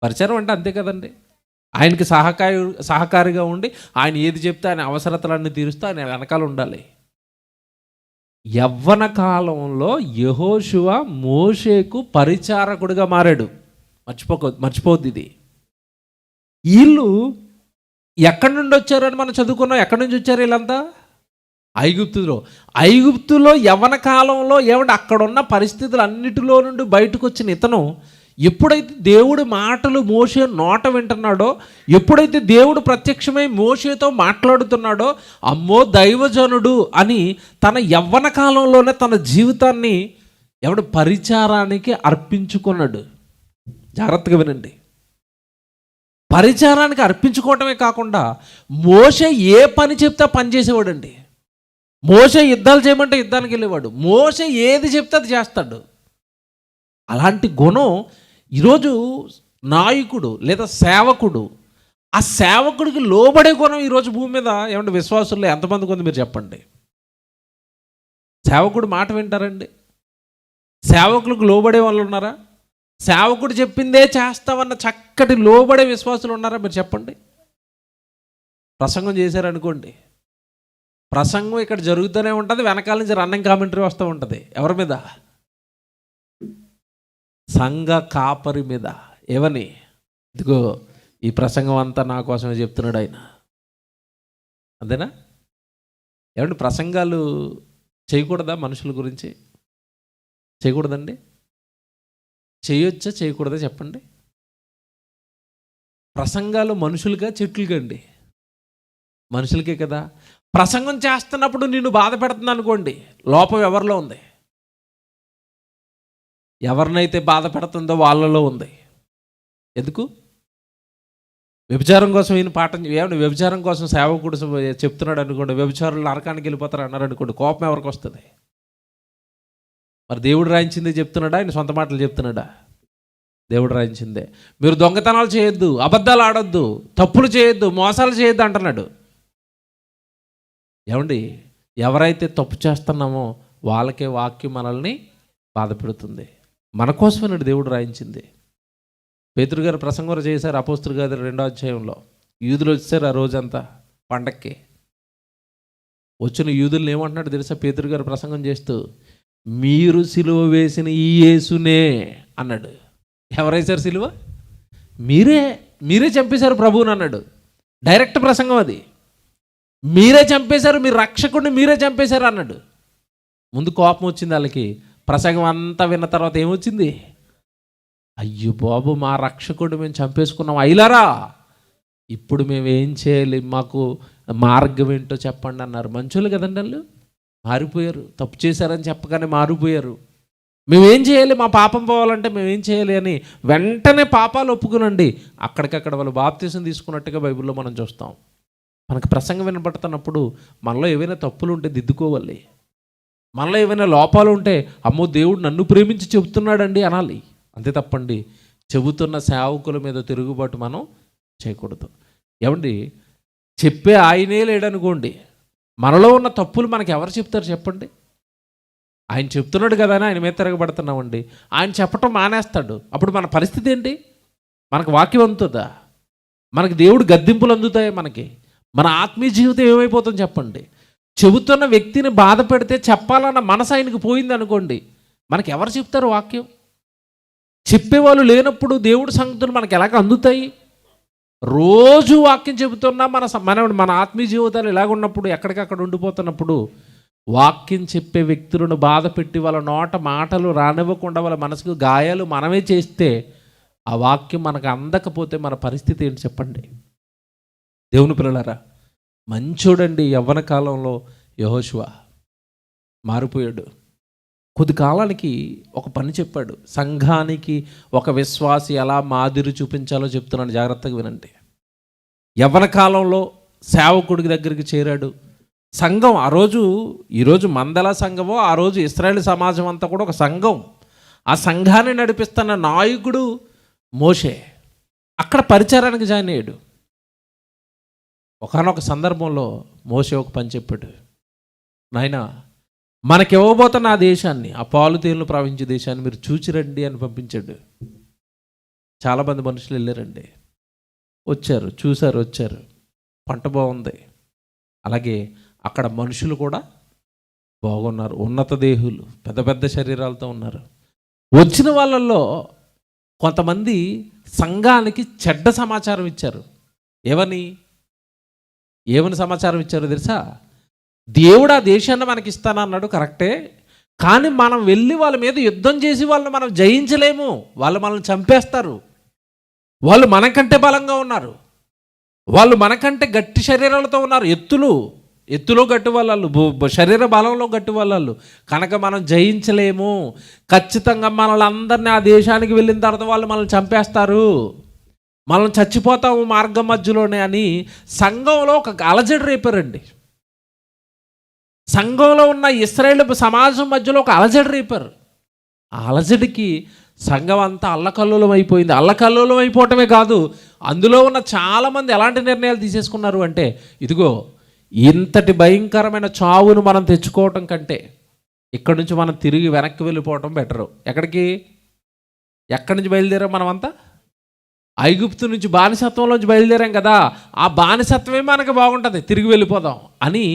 పరిచారం అంటే అంతే కదండి. ఆయనకి సహకారిగా ఉండి ఆయన ఏది చెప్తే ఆయన అవసరతలన్నీ తీరుస్తూ ఆయన వెనకాల ఉండాలి. యవ్వన కాలంలో యెహోషువ మోషేకు పరిచారకుడిగా మారాడు. మర్చిపోద్ది ఇది. వీళ్ళు ఎక్కడి నుండి వచ్చారని మనం చదువుకున్నాం. ఎక్కడి నుంచి వచ్చారు వీళ్ళంతా? ఐగుప్తులో యవ్వన కాలంలో ఏమంటే అక్కడున్న పరిస్థితులు అన్నిటిలో నుండి బయటకు వచ్చిన ఇతను ఎప్పుడైతే దేవుడి మాటలు మోషే నోట వింటున్నాడో, ఎప్పుడైతే దేవుడు ప్రత్యక్షమై మోషేతో మాట్లాడుతున్నాడో, అమ్మో దైవజనుడు అని తన యవ్వన కాలంలోనే తన జీవితాన్ని ఎవడు పరిచారానికి అర్పించుకున్నాడు. జాగ్రత్తగా వినండి. పరిచారానికి అర్పించుకోవటమే కాకుండా మోషే ఏ పని చెప్తే పని చేసేవాడండి. మోషే యుద్ధాలు చేయమంటే యుద్ధానికి వెళ్ళేవాడు. మోషే ఏది చెప్తే అది చేస్తాడు. అలాంటి గుణం ఈరోజు నాయకుడు లేదా సేవకుడు, ఆ సేవకుడికి లోబడే గుణం ఈరోజు భూమి మీద ఏమంటే విశ్వాసుల్లో ఎంతమంది కొంది మీరు చెప్పండి? సేవకుడు మాట వింటారండి? సేవకులకు లోబడే వాళ్ళు ఉన్నారా? సేవకుడు చెప్పిందే చేస్తామన్న చక్కటి లోబడే విశ్వాసులు ఉన్నారా? మీరు చెప్పండి. ప్రసంగం చేశారనుకోండి, ప్రసంగం ఇక్కడ జరుగుతూనే ఉంటుంది, వెనకాల నుంచి రన్నింగ్ కామెంటరీ వస్తూ ఉంటుంది. ఎవరి మీద? సంఘ కాపరి మీద. ఏమని? ఇదిగో ఈ ప్రసంగం అంతా నా కోసమే చెప్తున్నాడు ఆయన. అంతేనా? ఏమంటే ప్రసంగాలు చేయకూడదా? మనుషుల గురించి చేయకూడదండి? చేయొచ్చా చేయకూడదా చెప్పండి? ప్రసంగాలు మనుషులుగా చెట్లుగా అండి? మనుషులకే కదా. ప్రసంగం చేస్తున్నప్పుడు నిన్ను బాధ పెడుతుంది అనుకోండి, లోపం ఎవరిలో ఉంది? ఎవరినైతే బాధ పెడుతుందో వాళ్ళలో ఉంది. ఎందుకు? వ్యభిచారం కోసం ఈయన పాఠం ఏమంటే వ్యభిచారం కోసం సేవకుడు చెప్తున్నాడు అనుకోండి, వ్యభిచారులు నరకానికి వెళ్ళిపోతారు అన్నారు అనుకోండి, కోపం ఎవరికి వస్తుంది? మరి దేవుడు రాయించిందే చెప్తున్నాడా, ఆయన సొంత మాటలు చెప్తున్నాడా? దేవుడు రాయించిందే. మీరు దొంగతనాలు చేయొద్దు, అబద్ధాలు ఆడొద్దు, తప్పులు చేయొద్దు, మోసాలు చేయొద్దు అంటున్నాడు. ఏమండి, ఎవరైతే తప్పు చేస్తున్నామో వాళ్ళకే వాక్యం మనల్ని బాధ పెడుతుంది. మన కోసమేనండి దేవుడు రాయించింది. పేతురు గారు ప్రసంగం చేశారు అపోస్తుల గారి 2వ అధ్యాయంలో. యూదులు వచ్చారు ఆ రోజంతా పండక్కి. వచ్చిన యూదుల్ని ఏమంటున్నాడు తెలుసా? పేతురు గారు ప్రసంగం చేస్తూ, మీరు సిలువ వేసిన ఈ యేసునే అన్నాడు. ఎవరేశారు సిలువ? మీరే చంపేశారు ప్రభువుని అన్నాడు. డైరెక్ట్ ప్రసంగం అది. మీరే చంపేశారు, మీ రక్షకుడిని మీరే చంపేశారు అన్నాడు. ముందు కోపం వచ్చింది వాళ్ళకి. ప్రసంగం అంతా విన్న తర్వాత ఏమొచ్చింది? అయ్యో బాబు, మా రక్షకుడు మేము చంపేసుకున్నాం, అయిలారా ఇప్పుడు మేము ఏం చేయాలి, మాకు మార్గం ఏంటో చెప్పండి అన్నారు. మంచోళ్ళు కదండి వాళ్ళు. మారిపోయారు. తప్పు చేశారని చెప్పగానే మారిపోయారు. మేమేం చేయాలి, మా పాపం పోవాలంటే మేమేం చేయాలి అని వెంటనే పాపాలు ఒప్పుకునండి అక్కడికక్కడ వాళ్ళు బాప్తీసం తీసుకున్నట్టుగా బైబిల్లో మనం చూస్తాం. మనకు ప్రసంగం వినపడుతున్నప్పుడు మనలో ఏవైనా తప్పులు ఉంటే దిద్దుకోవాలి. మనలో ఏవైనా లోపాలు ఉంటే అమ్మో దేవుడు నన్ను ప్రేమించి చెబుతున్నాడండి అనాలి. అంతే తప్పండి చెబుతున్న సేవకుల మీద తిరుగుబాటు మనం చేయకూడదు. ఏమండి, చెప్పే ఆయనే లేడనుకోండి, మనలో ఉన్న తప్పులు మనకు ఎవరు చెప్తారు చెప్పండి? ఆయన చెప్తున్నాడు కదా అని ఆయన మీద తిరగబడుతున్నామండి. ఆయన చెప్పటం మానేస్తాడు. అప్పుడు మన పరిస్థితి ఏంటి? మనకు వాక్యం అందుతుందా? మనకి దేవుడు గద్దింపులు అందుతాయి? మన ఆత్మీయ జీవితం ఏమైపోతుంది చెప్పండి? చెబుతున్న వ్యక్తిని బాధ పెడితే చెప్పాలన్న మనసు ఆయనకు పోయింది అనుకోండి, మనకి ఎవరు చెప్తారు వాక్యం? చెప్పేవాళ్ళు లేనప్పుడు దేవుడి సంగతులు మనకు ఎలాగ అందుతాయి? రోజు వాక్యం చెబుతున్నా మన ఆత్మీయ జీవితాలు ఇలాగ ఉన్నప్పుడు, ఎక్కడికక్కడ ఉండిపోతున్నప్పుడు, వాక్యం చెప్పే వ్యక్తులను బాధ పెట్టి వాళ్ళ నోట మాటలు రానివ్వకుండా వాళ్ళ మనసుకు గాయాలు మనమే చేస్తే, ఆ వాక్యం మనకు అందకపోతే మన పరిస్థితి ఏంటి చెప్పండి? దేవుని పిల్లలారా, మంచోడండి. యవ్వన కాలంలో యెహోషువ మారిపోయాడు. కొద్ది కాలానికి ఒక పని చెప్పాడు. సంఘానికి ఒక విశ్వాసి ఎలా మాదిరి చూపించాలో చెప్తున్నాను, జాగ్రత్తగా వినండి. యవ్వన కాలంలో సేవకుడి దగ్గరికి చేరాడు. సంఘం ఈరోజు మందల సంఘమో, ఆ రోజు ఇశ్రాయేలు సమాజం అంతా కూడా ఒక సంఘం. ఆ సంఘాన్ని నడిపిస్తున్న నాయకుడు మోషే. అక్కడ పరిచారానికి జాయిన్ అయ్యాడు. ఒకానొక సందర్భంలో మోషే ఒక పని చెప్పాడు. నాయనా, మనకి ఇవ్వబోతున్న ఆ దేశాన్ని, ఆ పాలు తేనెలు ప్రవహించే దేశాన్ని మీరు చూచిరండి అని పంపించాడు. చాలామంది మనుషులు వెళ్ళారండి, వచ్చారు, చూశారు, వచ్చారు. పంట బాగుంది. అలాగే అక్కడ మనుషులు కూడా బాగున్నారు, ఉన్నత దేహులు, పెద్ద పెద్ద శరీరాలతో ఉన్నారు. వచ్చిన వాళ్ళల్లో కొంతమంది సంఘానికి చెడ్డ సమాచారం ఇచ్చారు. ఏమని సమాచారం ఇచ్చారో తెలుసా? దేవుడు ఆ దేశాన్ని మనకి ఇస్తానన్నాడు, కరెక్టే. కానీ మనం వెళ్ళి వాళ్ళ మీద యుద్ధం చేసి వాళ్ళని మనం జయించలేము. వాళ్ళు మనల్ని చంపేస్తారు. వాళ్ళు మనకంటే బలంగా ఉన్నారు. వాళ్ళు మనకంటే గట్టి శరీరాలతో ఉన్నారు. ఎత్తులో గట్టి వాళ్ళు, శరీర బలంలో గట్టి వాళ్ళు. కనుక మనం జయించలేము. ఖచ్చితంగా మనల్ని అందరినీ ఆ దేశానికి వెళ్ళిన తర్వాత వాళ్ళు మనల్ని చంపేస్తారు, మనం చచ్చిపోతాము మార్గం మధ్యలోనే అని సంఘంలో ఒక అలజడి రేపారండి. సంఘంలో ఉన్న ఇశ్రాయేలు సమాజం మధ్యలో ఒక అలజడి రేపారు. ఆ అలజడికి సంఘం అంతా అల్లకల్లోలం అయిపోయింది. అల్లకల్లోలం అయిపోవటమే కాదు, అందులో ఉన్న చాలామంది ఎలాంటి నిర్ణయాలు తీసేసుకున్నారు అంటే, ఇదిగో ఇంతటి భయంకరమైన చావును మనం తెచ్చుకోవటం కంటే ఇక్కడి నుంచి మనం తిరిగి వెనక్కి వెళ్ళిపోవటం బెటరు. ఎక్కడి నుంచి బయలుదేరాం మనమంతా? ఐగుప్తు నుంచి, బానిసత్వంలోంచి బయలుదేరాం కదా. ఆ బానిసత్వమే మనకు బాగుంటుంది, తిరిగి వెళ్ళిపోదాం అని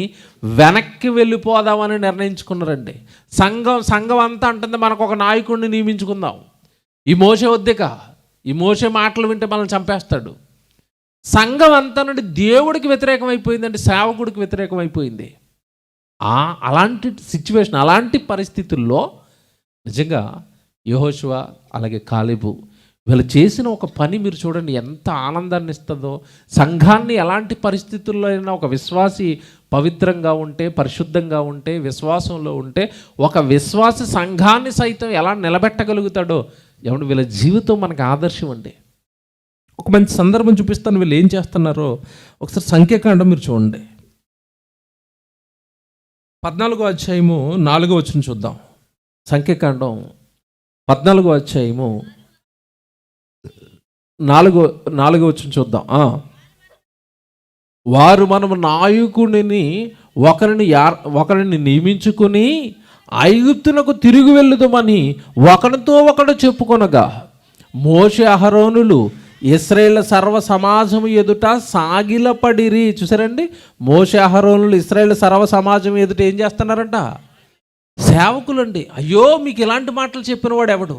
వెనక్కి వెళ్ళిపోదామని నిర్ణయించుకున్నారండి. సంఘం అంతా అంటుంది, మనకు ఒక నాయకుడిని నియమించుకుందాం. ఈ మోషే వద్దిక, ఈ మోషే మాటలు వింటే మనల్ని చంపేస్తాడు. సంఘం అంతా నుండి దేవుడికి వ్యతిరేకం అయిపోయిందండి, సేవకుడికి వ్యతిరేకం అయిపోయింది. అలాంటి సిచ్యువేషన్, అలాంటి పరిస్థితుల్లో నిజంగా యెహోషువ అలాగే కాలేబు వీళ్ళు చేసిన ఒక పని మీరు చూడండి, ఎంత ఆనందాన్ని ఇస్తుందో. సంఘాన్ని ఎలాంటి పరిస్థితుల్లో అయినా ఒక విశ్వాసి పవిత్రంగా ఉంటే, పరిశుద్ధంగా ఉంటే, విశ్వాసంలో ఉంటే, ఒక విశ్వాసి సంఘాన్ని సైతం ఎలా నిలబెట్టగలుగుతాడో ఏమంటే వీళ్ళ జీవితం మనకు ఆదర్శం అండి. ఒక మంచి సందర్భం చూపిస్తాను, వీళ్ళు ఏం చేస్తున్నారో ఒకసారి సంఖ్యాకాండం మీరు చూడండి. 14వ అధ్యాయము 4వ వచనం చూద్దాం. సంఖ్యాకాండం 14వ అధ్యాయము 4వ వచనం చూద్దాం. వారు మనము నాయకుడిని ఒకరిని నియమించుకుని ఐగుప్తునకు తిరిగి వెళ్ళుదామని ఒకరితో ఒకడు చెప్పుకొనగా, మోషే అహరోనులు ఇశ్రాయేలు సర్వ సమాజం ఎదుట సాగిలపడిరి. చూసారండి, మోషే అహరోనులు ఇశ్రాయేలు సర్వ సమాజం ఎదుట ఏం చేస్తున్నారంట? సేవకులండి. అయ్యో, మీకు ఇలాంటి మాటలు చెప్పిన వాడు ఎవడు?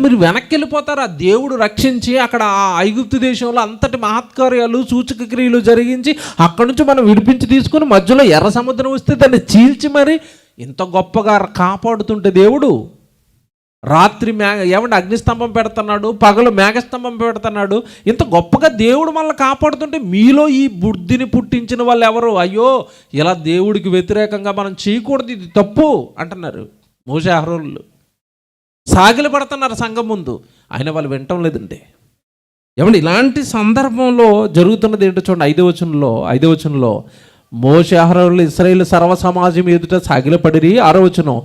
మీరు వెనక్కి వెళ్ళిపోతారా? దేవుడు రక్షించి అక్కడ ఆ ఐగుప్తు దేశంలో అంతటి మహత్కార్యాలు, సూచక క్రియలు జరిగించి అక్కడి నుంచి మనం విడిపించి తీసుకుని మధ్యలో ఎర్ర సముద్రం వస్తే దాన్ని చీల్చి మరి ఇంత గొప్పగా కాపాడుతుంటే దేవుడు రాత్రి అగ్నిస్తంభం పెడుతున్నాడు, పగలు మేఘస్తంభం పెడుతున్నాడు. ఇంత గొప్పగా దేవుడు మనల్ని కాపాడుతుంటే మీలో ఈ బుద్ధిని పుట్టించిన వాళ్ళు ఎవరు? అయ్యో, ఇలా దేవుడికి వ్యతిరేకంగా మనం చేయకూడదు, ఇది తప్పు అంటున్నారు మోషే అహరోనులు. సాగిలు పడుతున్నారు సంఘం ముందు, అయినా వాళ్ళు వినటం లేదండి. ఇలాంటి సందర్భంలో జరుగుతున్నది ఏంటో చూడండి. 5వ వచనంలో మోషే అహరోనులు ఇశ్రాయేలు సర్వ సమాజం ఎదుట సాగిలపడిరి. 6వ వచనం,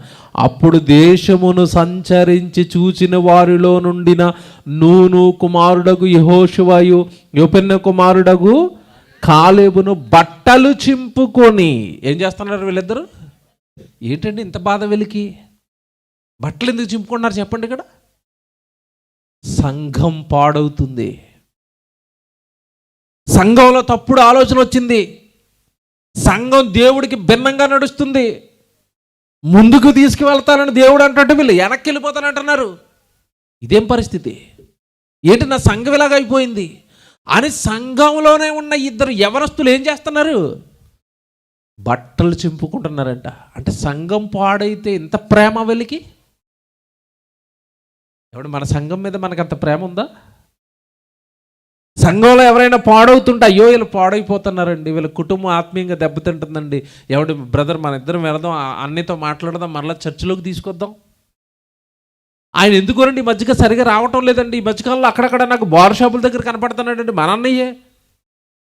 అప్పుడు దేశమును సంచరించి చూచిన వారిలో నుండిన నూను కుమారుడగు యెహోషువయు యోఫెన్నె కుమారుడగు కాలేబును బట్టలు చింపుకొని ఏం చేస్తున్నారు వీళ్ళిద్దరు? ఏంటండి ఇంత బాధ వీళ్ళకి? బట్టలు ఎందుకు చింపుకున్నారు చెప్పండి? ఇక్కడ సంఘం పాడవుతుంది. సంఘంలో తప్పుడు ఆలోచన వచ్చింది. సంఘం దేవుడికి భిన్నంగా నడుస్తుంది. ముందుకు తీసుకువెళ్తానని దేవుడు అంటుంటే వీళ్ళు వెనక్కి వెళ్ళిపోతానంటున్నారు. ఇదేం పరిస్థితి? ఏంటి, నా సంఘం ఇలాగ అయిపోయింది. అని సంఘంలోనే ఉన్న ఇద్దరు యవనస్తులు ఏం చేస్తున్నారు? బట్టలు చింపుకుంటున్నారంట. అంటే సంఘం పాడైతే ఇంత ప్రేమ వెలికి? ఎవడు మన సంఘం మీద మనకంత ప్రేమ ఉందా? సంఘంలో ఎవరైనా పాడవుతుంటే అయ్యో వీళ్ళు పాడైపోతున్నారండి, వీళ్ళ కుటుంబం ఆత్మీయంగా దెబ్బతింటుందండి, ఎవడు బ్రదర్ మన ఇద్దరం వెళదాం, అన్నితో మాట్లాడదాం, మరలా చర్చిలోకి తీసుకొద్దాం. ఆయన ఎందుకోనండి ఈ మధ్యగా సరిగా రావటం లేదండి, ఈ మధ్యకాలంలో అక్కడక్కడ నాకు బార్ షాపుల దగ్గర కనపడుతున్నాడండి, మన అన్నయ్యే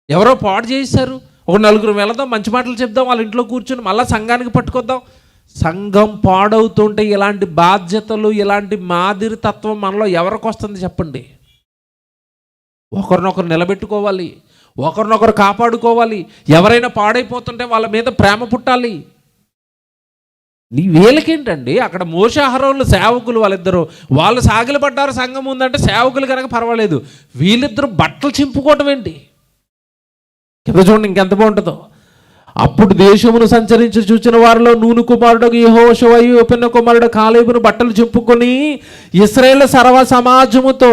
ఎవరో పాడు చేశారు, ఒక నలుగురు వెళదాం, మంచి మాటలు చెప్దాం, వాళ్ళ ఇంట్లో కూర్చొని మళ్ళీ సంఘానికి పట్టుకొద్దాం. సంఘం పాడవుతుంటే ఇలాంటి బాధ్యతలు, ఇలాంటి మాదిరి తత్వం మనలో ఎవరికి వస్తుంది చెప్పండి? ఒకరినొకరు నిలబెట్టుకోవాలి, ఒకరినొకరు కాపాడుకోవాలి. ఎవరైనా పాడైపోతుంటే వాళ్ళ మీద ప్రేమ పుట్టాలి. వీళ్ళకేంటండి అక్కడ మోషే అహరోనులు సేవకులు, వాళ్ళు సాగిలపడ్డారు సంఘం ఉందంటే సేవకులు కనుక పర్వాలేదు, వీళ్ళిద్దరూ బట్టలు చింపుకోవటం ఏంటి? కింద చూడండి ఇంకెంత బాగుంటుందో. అప్పుడు దేశమును సంచరించి చూచిన వారిలో నూను కుమారుడు యెహోషువ యోఫెను కుమారుడు కాలేబును బట్టలు చింపుకొని ఇశ్రాయేలు సర్వ సమాజముతో,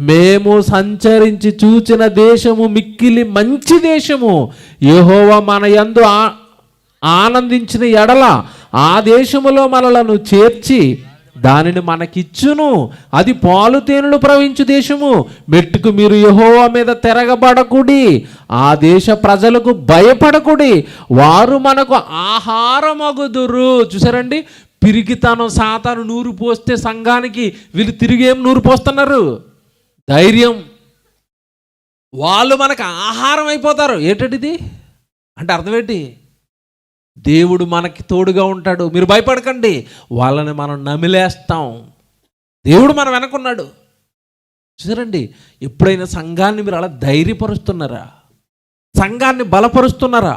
మేము సంచరించి చూచిన దేశము మిక్కిలి మంచి దేశము, యెహోవా మన యందు ఆనందించిన ఎడల ఆ దేశములో మనలను చేర్చి దానిని మనకిచ్చును, అది పాలు తేనెలు ప్రవహించు దేశము. మెట్టుకు మీరు యెహోవా మీద తిరగబడకుడి, ఆ దేశ ప్రజలకు భయపడకుడి, వారు మనకు ఆహారమగుదురు. చూసారండి, పిరికితనం సాతాను నూరు పోస్తే సంఘానికి వీళ్ళు తిరిగి ఏం నూరు పోస్తున్నారు? ధైర్యం. వాళ్ళు మనకు ఆహారం అయిపోతారు. ఏంటంటిది అంటే అర్థం ఏంటి? దేవుడు మనకి తోడుగా ఉంటాడు, మీరు భయపడకండి, వాళ్ళని మనం నమిలేస్తాం, దేవుడు మన వెనకున్నాడు. చూసారండి, ఎప్పుడైనా సంఘాన్ని మీరు అలా ధైర్యపరుస్తున్నారా? సంఘాన్ని బలపరుస్తున్నారా?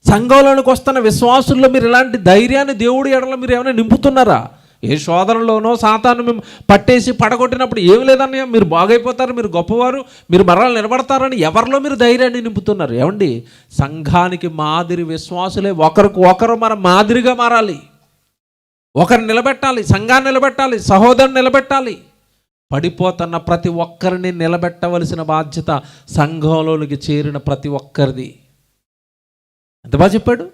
సంఘంలోనికి వస్తున్న విశ్వాసుల్లో మీరు ఇలాంటి ధైర్యాన్ని దేవుడి ఎడల మీరు ఏమైనా నింపుతున్నారా? ఏ శోధనలోనో సాతాను మేము పట్టేసి పడగొట్టినప్పుడు ఏమి లేదన్నయ్య, మీరు బాగైపోతారు, మీరు గొప్పవారు, మీరు మరలా నిలబడతారని ఎవరిలో మీరు ధైర్యాన్ని నింపుతున్నారు? ఏమండి, సంఘానికి మాదిరి విశ్వాసులే ఒకరికి ఒకరు మనం మాదిరిగా మారాలి, ఒకరు నిలబెట్టాలి, సంఘాన్ని నిలబెట్టాలి, సహోదరుని నిలబెట్టాలి. పడిపోతున్న ప్రతి ఒక్కరిని నిలబెట్టవలసిన బాధ్యత సంఘంలోనికి చేరిన ప్రతి ఒక్కరిది. ఎంత బాగా చెప్పాడు.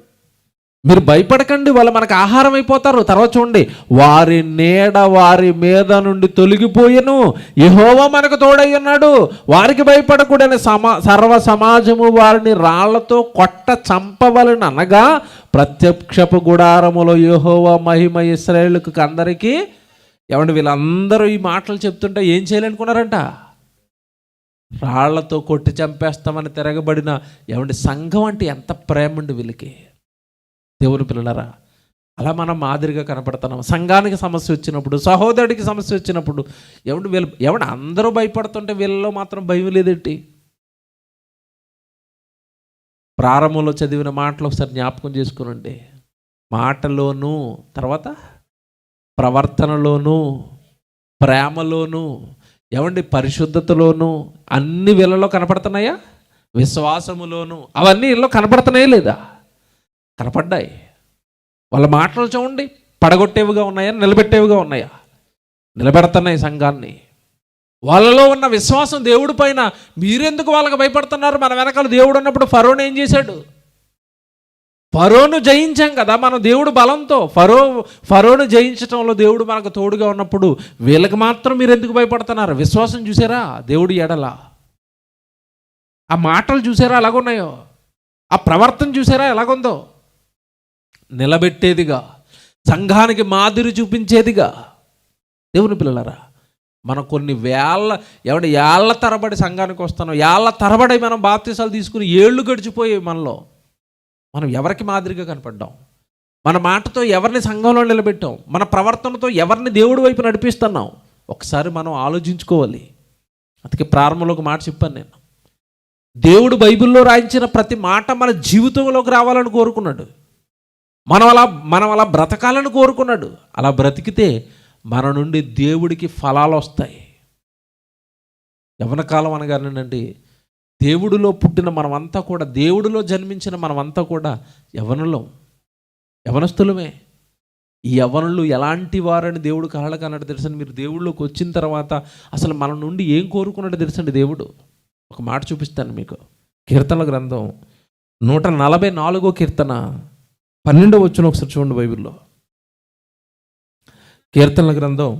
మీరు భయపడకండి, వాళ్ళు మనకు ఆహారం అయిపోతారు. తర్వాత చూడండి, వారి నీడ వారి మీద నుండి తొలగిపోయెను, యెహోవా మనకు తోడై ఉన్నాడు, వారికి భయపడకూడని సర్వ సమాజము వారిని రాళ్లతో కొట్ట చంపవలను అనగా ప్రత్యక్షపు గుడారములో యెహోవా మహిమ ఇశ్రాయేలుకు అందరికీ. ఏమంటే వీళ్ళందరూ ఈ మాటలు చెప్తుంటే ఏం చేయాలనుకున్నారంట? రాళ్లతో కొట్టి చంపేస్తామని తిరగబడిన ఏమంటే సంఘం అంటే ఎంత ప్రేమ అండి వీళ్ళకి. దేవుని పిల్లలారా, అలా మనం మాదిరిగా కనపడుతున్నాం. సంఘానికి సమస్య వచ్చినప్పుడు, సహోదరుడికి సమస్య వచ్చినప్పుడు వీళ్ళు అందరూ భయపడుతుంటే వీళ్ళలో మాత్రం భయం లేదేంటి? ప్రారంభంలో చదివిన మాటలు ఒకసారి జ్ఞాపకం చేసుకునండి. మాటలోనూ, తర్వాత ప్రవర్తనలోనూ, ప్రేమలోనూ, పరిశుద్ధతలోనూ అన్ని వీళ్ళలో కనపడుతున్నాయా? విశ్వాసములోను అవన్నీ వీళ్ళలో కనపడుతున్నాయా లేదా? కనపడ్డాయి. వాళ్ళ మాటలు చూడండి, పడగొట్టేవిగా ఉన్నాయా, నిలబెట్టేవిగా ఉన్నాయా? నిలబెడుతున్నాయి సంఘాన్ని. వాళ్ళలో ఉన్న విశ్వాసం దేవుడి పైన. మీరెందుకు వాళ్ళకి భయపడుతున్నారు? మన వెనకాల దేవుడు ఉన్నప్పుడు ఫరోను ఏం చేశాడు? ఫరోను జయించాం కదా మనం దేవుడు బలంతో. ఫరోను జయించటంలో దేవుడు మనకు తోడుగా ఉన్నప్పుడు వీళ్ళకి మాత్రం మీరు ఎందుకు భయపడుతున్నారు? విశ్వాసం చూసారా దేవుడి ఎడల? ఆ మాటలు చూసారా ఎలాగున్నాయో? ఆ ప్రవర్తన చూసారా ఎలాగుందో? నిలబెట్టేదిగా, సంఘానికి మాదిరి చూపించేదిగా. దేవుని పిల్లలారా, మనం కొన్ని ఏళ్ళ తరబడి సంఘానికి వస్తున్నాం, ఏళ్ళ తరబడి మనం బాప్తీసాలు తీసుకుని ఏళ్ళు గడిచిపోయి మనలో మనం ఎవరికి మాదిరిగా కనపడ్డాం? మన మాటతో ఎవరిని సంఘంలో నిలబెట్టాం? మన ప్రవర్తనతో ఎవరిని దేవుడి వైపు నడిపిస్తున్నాం? ఒకసారి మనం ఆలోచించుకోవాలి. అందుకే ప్రారంభంలో ఒక మాట చెప్పాను నేను. దేవుడు బైబిల్లో రాయించిన ప్రతి మాట మన జీవితంలోకి రావాలని కోరుకున్నాడు. మనం అలా బ్రతకాలని కోరుకున్నాడు. అలా బ్రతికితే మన నుండి దేవుడికి ఫలాలు వస్తాయి. యవ్వన కాలం అనగానేనండి, దేవుడిలో పుట్టిన మనమంతా కూడా, దేవుడిలో జన్మించిన మనమంతా కూడా యవనస్తులమే. ఈ యవనులు ఎలాంటి వారని దేవుడు కలలకు అన్నాడు తెలుసండి. మీరు దేవుళ్ళలోకి వచ్చిన తర్వాత అసలు మన నుండి ఏం కోరుకున్నాడు తెలుసండి దేవుడు? ఒక మాట చూపిస్తాను మీకు. కీర్తనల గ్రంథం 144 కీర్తన 12 వచనం ఒకసారి చూడండి బైబిల్లో. కీర్తనల గ్రంథం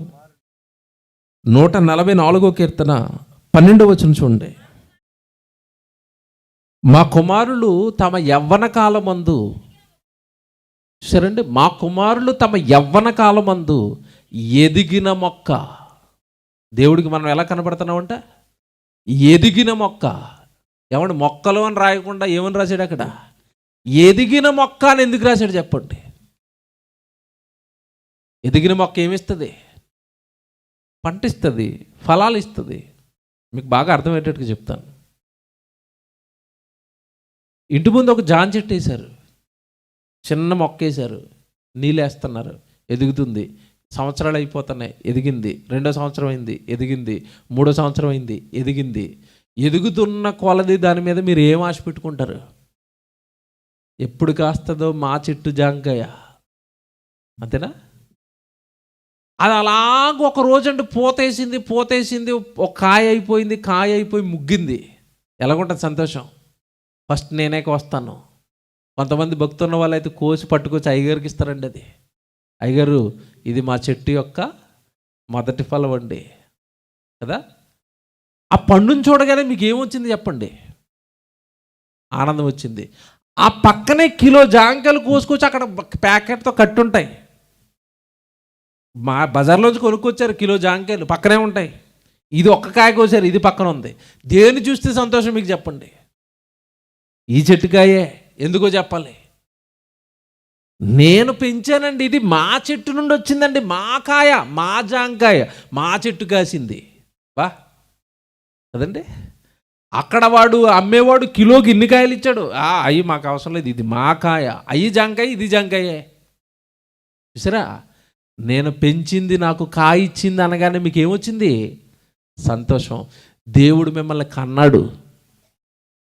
144 కీర్తన 12 వచనం చూడండి. మా కుమారులు తమ యవ్వన కాలమందు, సరేండి, మా కుమారులు తమ యవ్వన కాలమందు ఎదిగిన మొక్క. దేవుడికి మనం ఎలా కనబడుతున్నామంట? ఎదిగిన మొక్క. ఏమంటే మొక్కలు అని రాయకుండా ఏమని రాశాడు అక్కడ? ఎదిగిన మొక్క అని ఎందుకు రాశాడు చెప్పండి? ఎదిగిన మొక్క ఏమిస్తుంది? పంట ఇస్తుంది, ఫలాలు ఇస్తుంది. మీకు బాగా అర్థమయ్యేటట్టుగా చెప్తాను. ఇంటి ముందు ఒక జాన్ చెట్టు వేశారు, చిన్న మొక్క వేశారు, నీళ్ళు వేస్తున్నారు, ఎదుగుతుంది. సంవత్సరాలు అయిపోతున్నాయి, ఎదిగింది. 2వ సంవత్సరం అయింది, ఎదిగింది. 3వ సంవత్సరం అయింది, ఎదిగింది. ఎదుగుతున్న కొలది దాని మీద మీరు ఏం ఆశ పెట్టుకుంటారు? ఎప్పుడు కాస్తుందో మా చెట్టు జాంకాయ, అంతేనా? అది అలాగ ఒక రోజు అంటే పోతేసింది, ఒక కాయ అయిపోయి ముగ్గింది. ఎలాగుంటుంది సంతోషం? ఫస్ట్ నేనే కోస్తాను. కొంతమంది భక్తున్న వాళ్ళు అయితే కోసి పట్టుకొచ్చి అయ్యగారికి ఇస్తారండి. అది, అయ్యగారు ఇది మా చెట్టు యొక్క మొదటి ఫలం అండి కదా. ఆ పండుని చూడగానే మీకు ఏమొచ్చింది చెప్పండి? ఆనందం వచ్చింది. ఆ పక్కనే కిలో జాంకాయలు కోసుకొచ్చి అక్కడ ప్యాకెట్తో కట్టుంటాయి. మా బజార్లోంచి కొనుక్కొచ్చారు కిలో జాంకాయలు, పక్కనే ఉంటాయి. ఇది ఒక్క కాయ కోసారు, ఇది పక్కన ఉంది. దేన్ని చూస్తే సంతోషం మీకు చెప్పండి? ఈ చెట్టుకాయే. ఎందుకో చెప్పాలి? నేను పెంచానండి, ఇది మా చెట్టు నుండి వచ్చిందండి, మా కాయ, మా జాంకాయ, మా చెట్టు కాసింది. బా కదండి. అక్కడ వాడు అమ్మేవాడు కిలోకి ఇన్ని కాయలు ఇచ్చాడు. అయ్యి మాకు అవసరం లేదు, ఇది మా కాయ, అయ్యి జాంకాయ, ఇది జాంకాయే. చూసారా? నేను పెంచింది నాకు కాయ ఇచ్చింది అనగానే మీకు ఏమొచ్చింది? సంతోషం. దేవుడు మిమ్మల్ని కన్నాడు.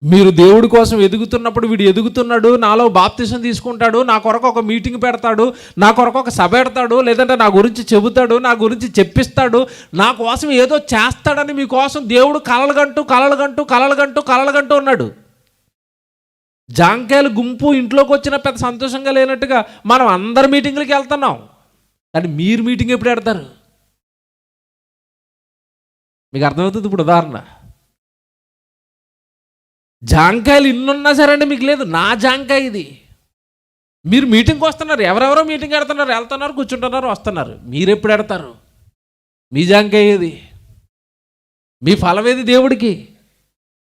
మీరు దేవుడి కోసం ఎదుగుతున్నప్పుడు వీడు ఎదుగుతున్నాడు, నాలో బాప్తిసం తీసుకుంటాడు, నా కొరకు ఒక మీటింగ్ పెడతాడు, నా కొరకు ఒక సభ పెడతాడు, లేదంటే నా గురించి చెబుతాడు, నా గురించి చెప్పిస్తాడు, నా కోసం ఏదో చేస్తాడని మీకోసం దేవుడు కలలుగంటూ ఉన్నాడు. జాంకాయలు గుంపు ఇంట్లోకి వచ్చిన పెద్ద సంతోషంగా లేనట్టుగా మనం అందరి మీటింగ్లకి వెళ్తున్నాం, కానీ మీరు మీటింగ్ ఎప్పుడు పెడతారు? మీకు అర్థమవుతుంది ఇప్పుడు ఉదాహరణ. జాంకాయలు ఇన్నున్నా సరే అండి మీకు లేదు, నా జాంకాయ ఇది. మీరు మీటింగ్కి వస్తున్నారు, ఎవరెవరో మీటింగ్ పెడుతున్నారు, వెళ్తున్నారు, కూర్చుంటున్నారు, వస్తున్నారు. మీరు ఎప్పుడు పెడతారు? మీ జాంకాయ ఏది? మీ ఫలం ఏది దేవుడికి?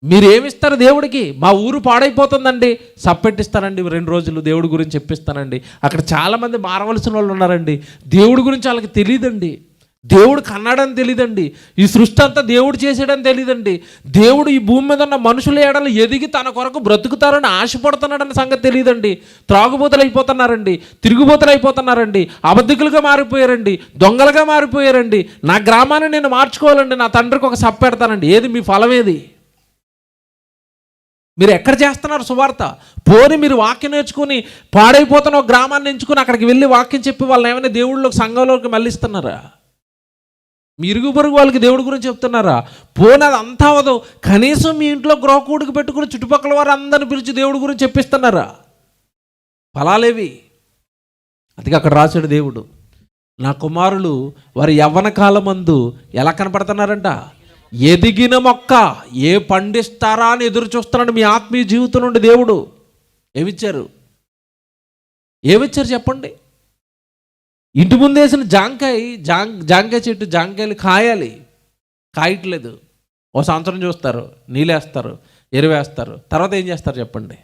మీరేమిస్తారు దేవుడికి? మా ఊరు పాడైపోతుందండి, సప్పెట్టిస్తానండి, 2 రోజులు దేవుడి గురించి చెప్పిస్తానండి. అక్కడ చాలామంది మారవలసిన వాళ్ళు ఉన్నారండి. దేవుడి గురించి వాళ్ళకి తెలియదండి. దేవుడు కన్నాడని తెలియదండి. ఈ సృష్టి అంతా దేవుడు చేసాడని తెలియదండి. దేవుడు ఈ భూమి మీద ఉన్న మనుషుల ఏడలు ఎదిగి తన కొరకు బ్రతుకుతారని ఆశపడుతున్నాడన్న సంగతి తెలియదండి. త్రాగుబోతులు అయిపోతున్నారండి, తిరుగుబోతులు అయిపోతున్నారండి, అబద్ధికులుగా మారిపోయారండి, దొంగలుగా మారిపోయారండి. నా గ్రామాన్ని నేను మార్చుకోవాలండి, నా తండ్రికి ఒక సప్ప పెడతానండి. ఏది మీ ఫలం? ఏది? మీరు ఎక్కడ చేస్తున్నారు సువార్త? పోని మీరు వాక్యం నేర్చుకుని పాడైపోతున్న ఒక గ్రామాన్ని ఎంచుకుని అక్కడికి వెళ్ళి వాక్యం చెప్పి వాళ్ళని ఏమైనా దేవుళ్ళకి సంఘంలోకి మళ్ళిస్తున్నారా? మీ ఇరుగు పొరుగు వాళ్ళకి దేవుడి గురించి చెప్తున్నారా? పోనీ అది అంతా అవదు, కనీసం మీ ఇంట్లో గృహకూడికి పెట్టుకుని చుట్టుపక్కల వారు అందరిని పిలిచి దేవుడి గురించి చెప్పిస్తున్నారా? ఫలాలేవి? అందుకే అక్కడ రాశాడు దేవుడు, నా కుమారులు వారి యవ్వన కాలమందు ఎలా కనపడుతున్నారంట? ఎదిగిన మొక్క. ఏ పండిస్తారా అని ఎదురు చూస్తున్నాడు మీ ఆత్మీయ జీవితం నుండి దేవుడు. ఏమిచ్చారు చెప్పండి? ఇంటి ముందు వేసిన జాంకాయ చెట్టు జాంకాయలు కాయాలి, కాయట్లేదు. ఓ సంవత్సరం చూస్తారు, నీళ్ళేస్తారు, ఎరువేస్తారు, తర్వాత ఏం చేస్తారు చెప్పండి?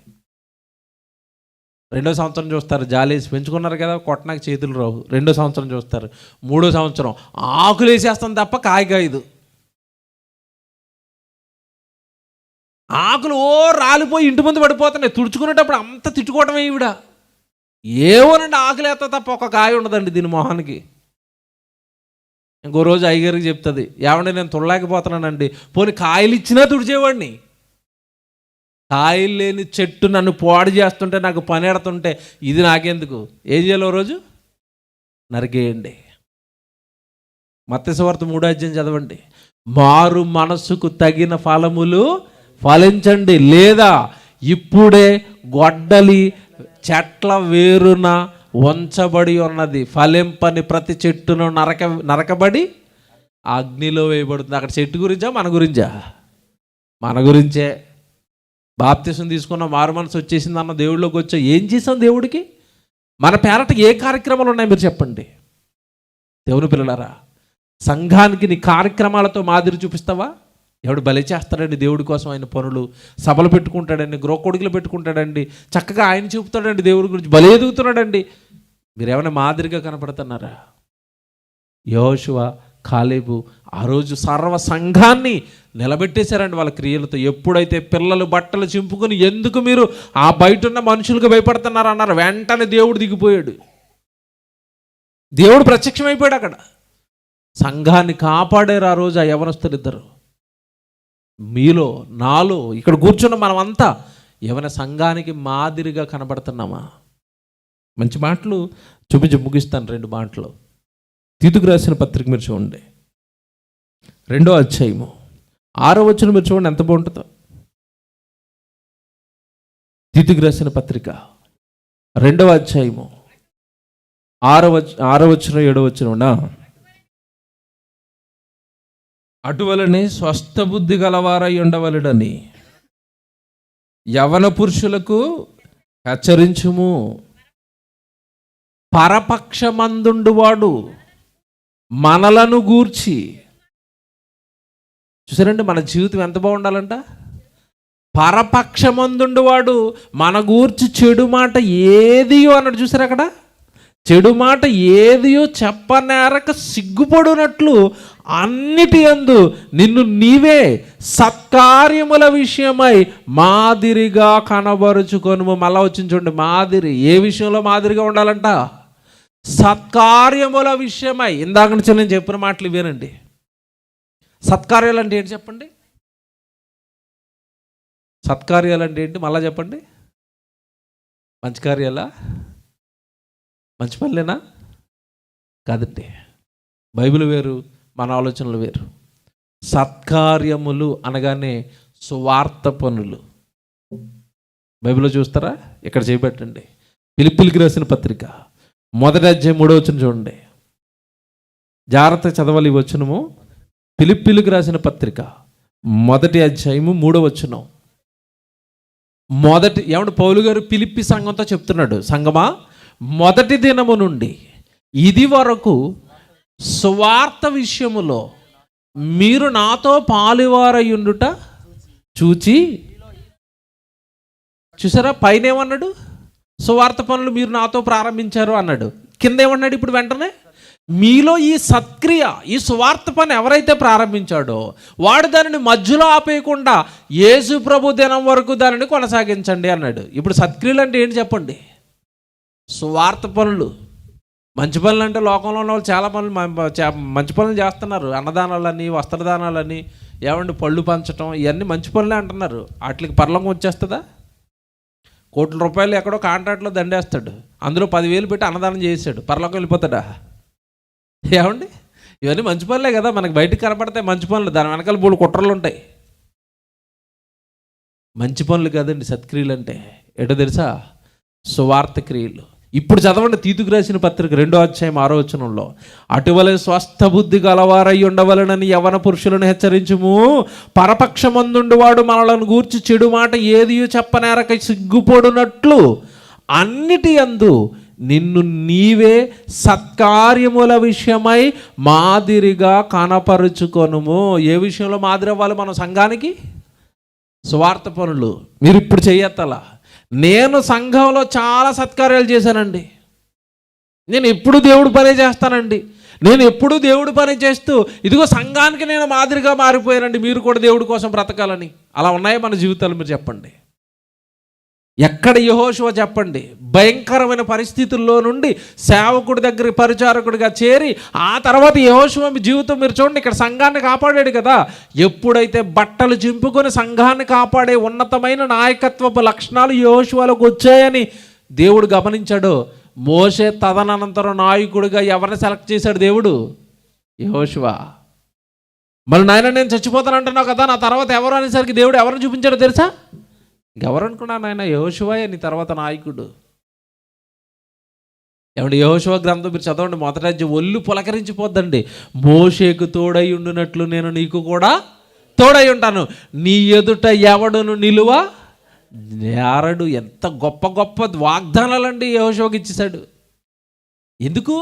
2వ సంవత్సరం చూస్తారు, జాలేసి పెంచుకున్నారు కదా, కొట్టడానికి చేతులు రావు. 2వ సంవత్సరం చూస్తారు, 3వ సంవత్సరం ఆకులు వేసేస్తాం తప్ప కాయదు. ఆకులు రాలిపోయి ఇంటి ముందు పడిపోతున్నాయి. తుడుచుకునేటప్పుడు అంత తిట్టుకోవటమే ఈవిడ. ఏమోనండి, ఆకులు వేస్తా తప్ప ఒక కాయ ఉండదండి దీని మొహానికి. ఇంకో రోజు అయ్యగారికి చెప్తుంది, ఏమంటే నేను తుడలేకపోతున్నానండి, పోనీ కాయలు ఇచ్చినా తుడిచేవాడిని. కాయలు లేని చెట్టు నన్ను పాడు చేస్తుంటే, నాకు పని ఎడుతుంటే ఇది నాకెందుకు? ఏం చేయాలో రోజు నరికేయండి. మత్తయి సువార్త 3వ అధ్యాయం చదవండి. మారు మనస్సుకు తగిన ఫలములు ఫలించండి, లేదా ఇప్పుడే గొడ్డలి చెట్ల వేరున ఉంచబడి ఉన్నది, ఫలింపని ప్రతి చెట్టును నరకబడి అగ్నిలో వేయబడుతుంది. అక్కడ చెట్టు గురించా మన గురించా? మన గురించే. బాప్తిసం తీసుకున్న మారు మనసు వచ్చేసింది అన్న దేవుడిలోకి వచ్చా ఏం చేసాం దేవుడికి? మన పేరట ఏ కార్యక్రమాలు ఉన్నాయి మీరు చెప్పండి? దేవుని పిల్లలారా, సంఘానికి నీ కార్యక్రమాలతో మాదిరి చూపిస్తావా? ఎవడు బలి చేస్తాడండి దేవుడి కోసం, ఆయన పనులు, సభలు పెట్టుకుంటాడండి, గృహకొడుకులు పెట్టుకుంటాడండి, చక్కగా ఆయన చూపుతాడండి, దేవుడి గురించి బలి ఎదుగుతున్నాడండి. మీరేమైనా మాదిరిగా కనపడుతున్నారా? యెహోషువ, కాలేబు ఆ రోజు సర్వ సంఘాన్ని నిలబెట్టేశారండి వాళ్ళ క్రియలతో. ఎప్పుడైతే పిల్లలు బట్టలు చింపుకొని ఎందుకు మీరు ఆ బయట ఉన్న మనుషులకు భయపడుతున్నారు అన్నారు, వెంటనే దేవుడు దిగిపోయాడు, దేవుడు ప్రత్యక్షమైపోయాడు అక్కడ. సంఘాన్ని కాపాడారు ఆ రోజు ఆ యవనస్తులిద్దరు. మీలో, నాలో, ఇక్కడ కూర్చున్న మనమంతా ఏమైనా సంఘానికి మాదిరిగా కనబడుతున్నామా? మంచి మాటలు చూపించి ముగిస్తాను. 2 మాటలు. తీతుకు రాసిన పత్రిక మీరు చూడండి, 2వ అధ్యాయము 6వ వచనం మీరు చూడండి, ఎంత బాగుంటుందో. తీతుకు రాసిన పత్రిక 2వ అధ్యాయము 6వ వచనం 7వ వచనం. అటువలనే స్వస్థ బుద్ధి గలవారై ఉండవలెనని యవన పురుషులకు హెచ్చరించుము. పరపక్షమందుండువాడు మనలను గూర్చి, చూసారండి మన జీవితం ఎంత బాగుండాలంట? పరపక్షమందుండువాడు మన గూర్చి చెడు మాట ఏదియో అన్నాడు. చూసారు అక్కడ, చెడు మాట ఏదియో చెప్పనేరక సిగ్గుపడునట్లు అన్నిటి యందు నిన్ను నీవే సత్కార్యముల విషయమై మాదిరిగా కనబరుచుకొనుము. మళ్ళా వచ్చింది చూడండి, మాదిరి. ఏ విషయంలో మాదిరిగా ఉండాలంట? సత్కార్యముల విషయమై. ఇందాక నుంచి నేను చెప్పిన మాటలు ఇవేనండి. సత్కార్యాలు అంటే ఏంటి చెప్పండి? సత్కార్యాలు అంటే ఏంటి మళ్ళా చెప్పండి? మంచి కార్యాలా? మంచి పనులేనా? కాదండి. బైబిల్ వేరు, మన ఆలోచనలు వేరు. సత్కార్యములు అనగానే సువార్త పనులు. బైబిల్లో చూస్తారా? ఇక్కడ చేయబెట్టండి. ఫిలిప్పీయులకు రాసిన పత్రిక 1వ అధ్యాయం 3వ వచనం చూడండి. జాగ్రత్త చదవాలి ఈ వచనము. ఫిలిప్పీయులకు రాసిన పత్రిక 1వ అధ్యాయము 3వ వచనం. ఏమంటే పౌలు గారు ఫిలిప్పీ సంఘంతో చెప్తున్నాడు, సంఘమా, మొదటి దినము నుండి ఇది వరకు సువార్త విషయములో మీరు నాతో పాలువారయ్యుండుట చూచి. చూసారా, పైన ఏమన్నాడు? సువార్త పనులు మీరు నాతో ప్రారంభించారు అన్నాడు. కింద ఏమన్నాడు ఇప్పుడు వెంటనే? మీలో ఈ సత్క్రియ, ఈ సువార్త పని ఎవరైతే ప్రారంభించాడో వాడు దానిని మధ్యలో ఆపేయకుండా యేసు ప్రభు దినం వరకు దానిని కొనసాగించండి అన్నాడు. ఇప్పుడు సత్క్రియలు అంటే ఏంటి చెప్పండి? సువార్త పనులు. మంచి పనులు అంటే లోకంలో ఉన్న వాళ్ళు చాలా పనులు మంచి పనులు చేస్తున్నారు. అన్నదానాలని, వస్త్రదానాలని, ఏమండి పళ్ళు పంచడం, ఇవన్నీ మంచి పనులే అంటున్నారు. వాటికి పరలోకం వచ్చేస్తుందా? కోట్ల రూపాయలు ఎక్కడో కాంట్రాక్ట్లో దండేస్తాడు, అందులో 10,000 పెట్టి అన్నదానం చేసాడు, పరలోకం వెళ్ళిపోతాడా? ఏమండి, ఇవన్నీ మంచి పనులే కదా, మనకి బయటకు కనపడతాయి మంచి పనులు. దాని వెనకాల 3 కుట్రలు ఉంటాయి. మంచి పనులు కాదండి సత్క్రియలు అంటే. ఏంటో తెలుసా? సువార్త క్రియలు. ఇప్పుడు చదవండి తీతుకు రాసిన పత్రిక 2వ అధ్యాయం 6వ వచనంలో. అటువలే స్వస్థ బుద్ధి గలవారై ఉండవలెనని యవన పురుషులను హెచ్చరించుము. పరపక్షమందుండువాడు మనలను గూర్చి చెడు మాట ఏదియో చెప్పనేరక సిగ్గుపడునట్లు అన్నిటి యందు నిన్ను నీవే సత్కార్యముల విషయమై మాదిరిగా కనపరుచుకొనుము. ఏ విషయంలో మాదిరి అవ్వాలి మనం సంఘానికి? సువార్త పనులు. మీరు ఇప్పుడు చెయ్యత్తలా. నేను సంఘంలో చాలా సత్కార్యాలు చేశానండి. నేను ఎప్పుడు దేవుడు పని చేస్తానండి. నేను ఎప్పుడు దేవుడు పని చేస్తూ ఇదిగో సంఘానికి నేను మాదిరిగా మారిపోయానండి. మీరు కూడా దేవుడి కోసం బ్రతకాలని. అలా ఉన్నాయో మన జీవితాలు? మీరు చెప్పండి. ఎక్కడ యెహోషువ చెప్పండి, భయంకరమైన పరిస్థితుల్లో నుండి సేవకుడి దగ్గర పరిచారకుడిగా చేరి ఆ తర్వాత యెహోషువ జీవితం మీరు చూడండి. ఇక్కడ సంఘాన్ని కాపాడాడు కదా. ఎప్పుడైతే బట్టలు చింపుకొని సంఘాన్ని కాపాడే ఉన్నతమైన నాయకత్వపు లక్షణాలు యెహోషువలోకి వచ్చాయని దేవుడు గమనించాడు. మోషే తదనంతరం నాయకుడిగా ఎవరిని సెలెక్ట్ చేశాడు దేవుడు? యెహోషువ. మళ్ళీ నాయన నేను చచ్చిపోతానంటున్నావు కదా, నా తర్వాత ఎవరు అనేసరికి దేవుడు ఎవరిని చూపించాడో తెలుసా? ఇంకెవరు అనుకున్నా నాయన, యెహోషువయే నీ తర్వాత నాయకుడు. ఏమంటే యెహోషువ గ్రంథం మీరు చదవండి, మొదటి అధ్యాయం, ఒళ్ళు పులకరించిపోద్దండి. మోషేకు తోడై ఉండునట్లు నేను నీకు కూడా తోడై ఉంటాను, నీ ఎదుట ఎవడును నిలువ నేరడు. ఎంత గొప్ప గొప్ప వాగ్దానాలండి యెహోషువకి ఇచ్చేశాడు. ఎందుకు?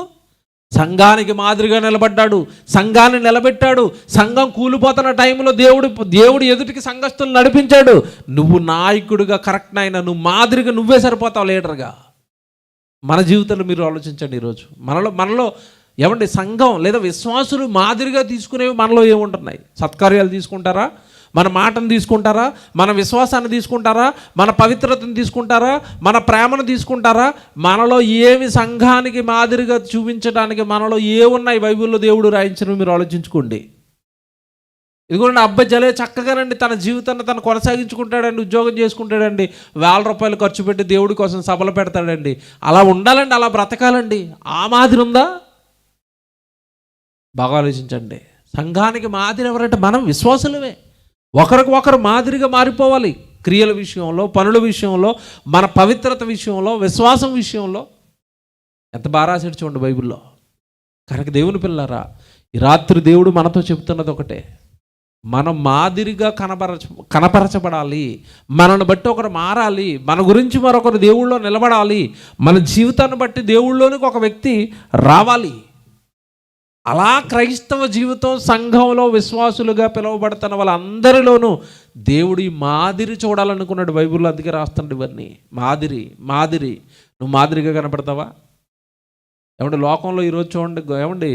సంఘానికి మాదిరిగా నిలబడ్డాడు, సంఘాన్ని నిలబెట్టాడు. సంఘం కూలిపోతున్న టైంలో దేవుడు ఎదుటికి సంఘస్థులు నడిపించాడు. నువ్వు నాయకుడిగా కరెక్ట్ అయినా, నువ్వు మాదిరిగా నువ్వే సరిపోతావు లీడర్గా. మన జీవితంలో మీరు ఆలోచించండి. ఈరోజు మనలో ఏమండి సంఘం లేదా విశ్వాసులు మాదిరిగా తీసుకునేవి మనలో ఏముంటున్నాయి? సత్కార్యాలు తీసుకుంటారా? మన మాటను తీసుకుంటారా? మన విశ్వాసాన్ని తీసుకుంటారా? మన పవిత్రతను తీసుకుంటారా? మన ప్రేమను తీసుకుంటారా? మనలో ఏమి సంఘానికి మాదిరిగా చూపించడానికి మనలో ఏమున్నాయి బైబిల్లో దేవుడు రాయించినవి మీరు ఆలోచించుకోండి. ఇదిగోండి, అబ్బాయి జలే చక్కగానండి తన జీవితాన్ని తను కొనసాగించుకుంటాడండి, ఉద్యోగం చేసుకుంటాడండి, ₹1000 ఖర్చు పెట్టి దేవుడి కోసం సభలు పెడతాడండి. అలా ఉండాలండి, అలా బ్రతకాలండి. ఆ మాదిరి ఉందా? బాగా ఆలోచించండి. సంఘానికి మాదిరి ఎవరంటే మనం విశ్వాసులమే. ఒకరికి ఒకరు మాదిరిగా మారిపోవాలి. క్రియల విషయంలో, పనుల విషయంలో, మన పవిత్రత విషయంలో, విశ్వాసం విషయంలో. ఎంత బాగా రాశాడు చూడండి బైబిల్లో. కనుక దేవుని పిల్లారా, ఈ రాత్రి దేవుడు మనతో చెప్తున్నది ఒకటే, మనం మాదిరిగా కనపరచబడాలి. మనల్ని బట్టి ఒకరు మారాలి, మన గురించి మరొకరు దేవుళ్ళో నిలబడాలి, మన జీవితాన్ని బట్టి దేవుళ్ళలోనికి ఒక వ్యక్తి రావాలి. అలా క్రైస్తవ జీవితం సంఘంలో విశ్వాసులుగా పిలువబడుతున్న వాళ్ళందరిలోనూ దేవుడు ఈ మాదిరి చూడాలనుకున్నాడు బైబిల్లో. అందుకే రాస్తాడు ఇవన్నీ. మాదిరి నువ్వు మాదిరిగా కనపడతావా? ఏమంటే లోకంలో ఈరోజు చూడండి, ఏమండి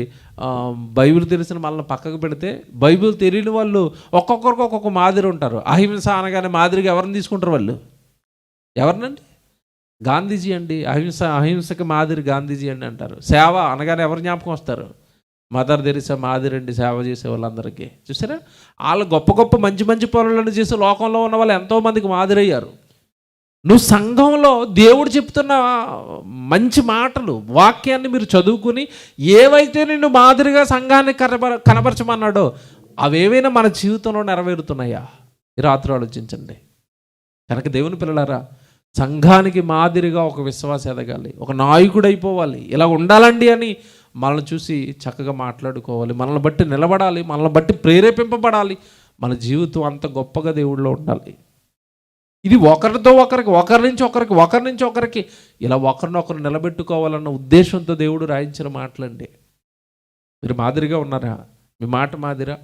బైబిల్ తెలిసిన వాళ్ళని పక్కకు పెడితే బైబిల్ తెలియని వాళ్ళు ఒక్కొక్కరికి ఒక్కొక్క మాదిరి ఉంటారు. అహింస అనగానే మాదిరిగా ఎవరిని తీసుకుంటారు వాళ్ళు? ఎవరినండి? గాంధీజీ అండి. అహింసకి మాదిరి గాంధీజీ అండి అంటారు. సేవ అనగానే ఎవరు జ్ఞాపకం వస్తారు? మదర్ తెరిసా మాదిరి అండి సేవ చేసే వాళ్ళందరికీ. చూసారా? వాళ్ళు గొప్ప గొప్ప మంచి మంచి పనులను చేసి లోకంలో ఉన్న వాళ్ళు ఎంతోమందికి మాదిరయ్యారు. నువ్వు సంఘంలో దేవుడు చెప్తున్న మంచి మాటలు, వాక్యాన్ని మీరు చదువుకుని ఏవైతే నిన్ను మాదిరిగా సంఘాన్ని కనపరచమన్నాడో అవేవైనా మన జీవితంలో నెరవేరుతున్నాయా? ఈ రాత్రి ఆలోచించండి. కనుక దేవుని పిల్లలారా, సంఘానికి మాదిరిగా ఒక విశ్వాసం ఎదగాలి, ఒక నాయకుడు అయిపోవాలి. ఇలా ఉండాలండి అని మనల్ని చూసి చక్కగా మాట్లాడుకోవాలి, మనల్ని బట్టి నిలబడాలి, మనల్ని బట్టి ప్రేరేపింపబడాలి. మన జీవితం అంత గొప్పగా దేవుడిలో ఉండాలి. ఇది ఒకరితో ఒకరికి, ఒకరి నుంచి ఒకరికి ఇలా ఒకరినొకరు నిలబెట్టుకోవాలన్న ఉద్దేశంతో దేవుడు రాయించిన మాటలండి. మీరు మాదిరిగా ఉన్నారా? మీ మాట మాదిరా?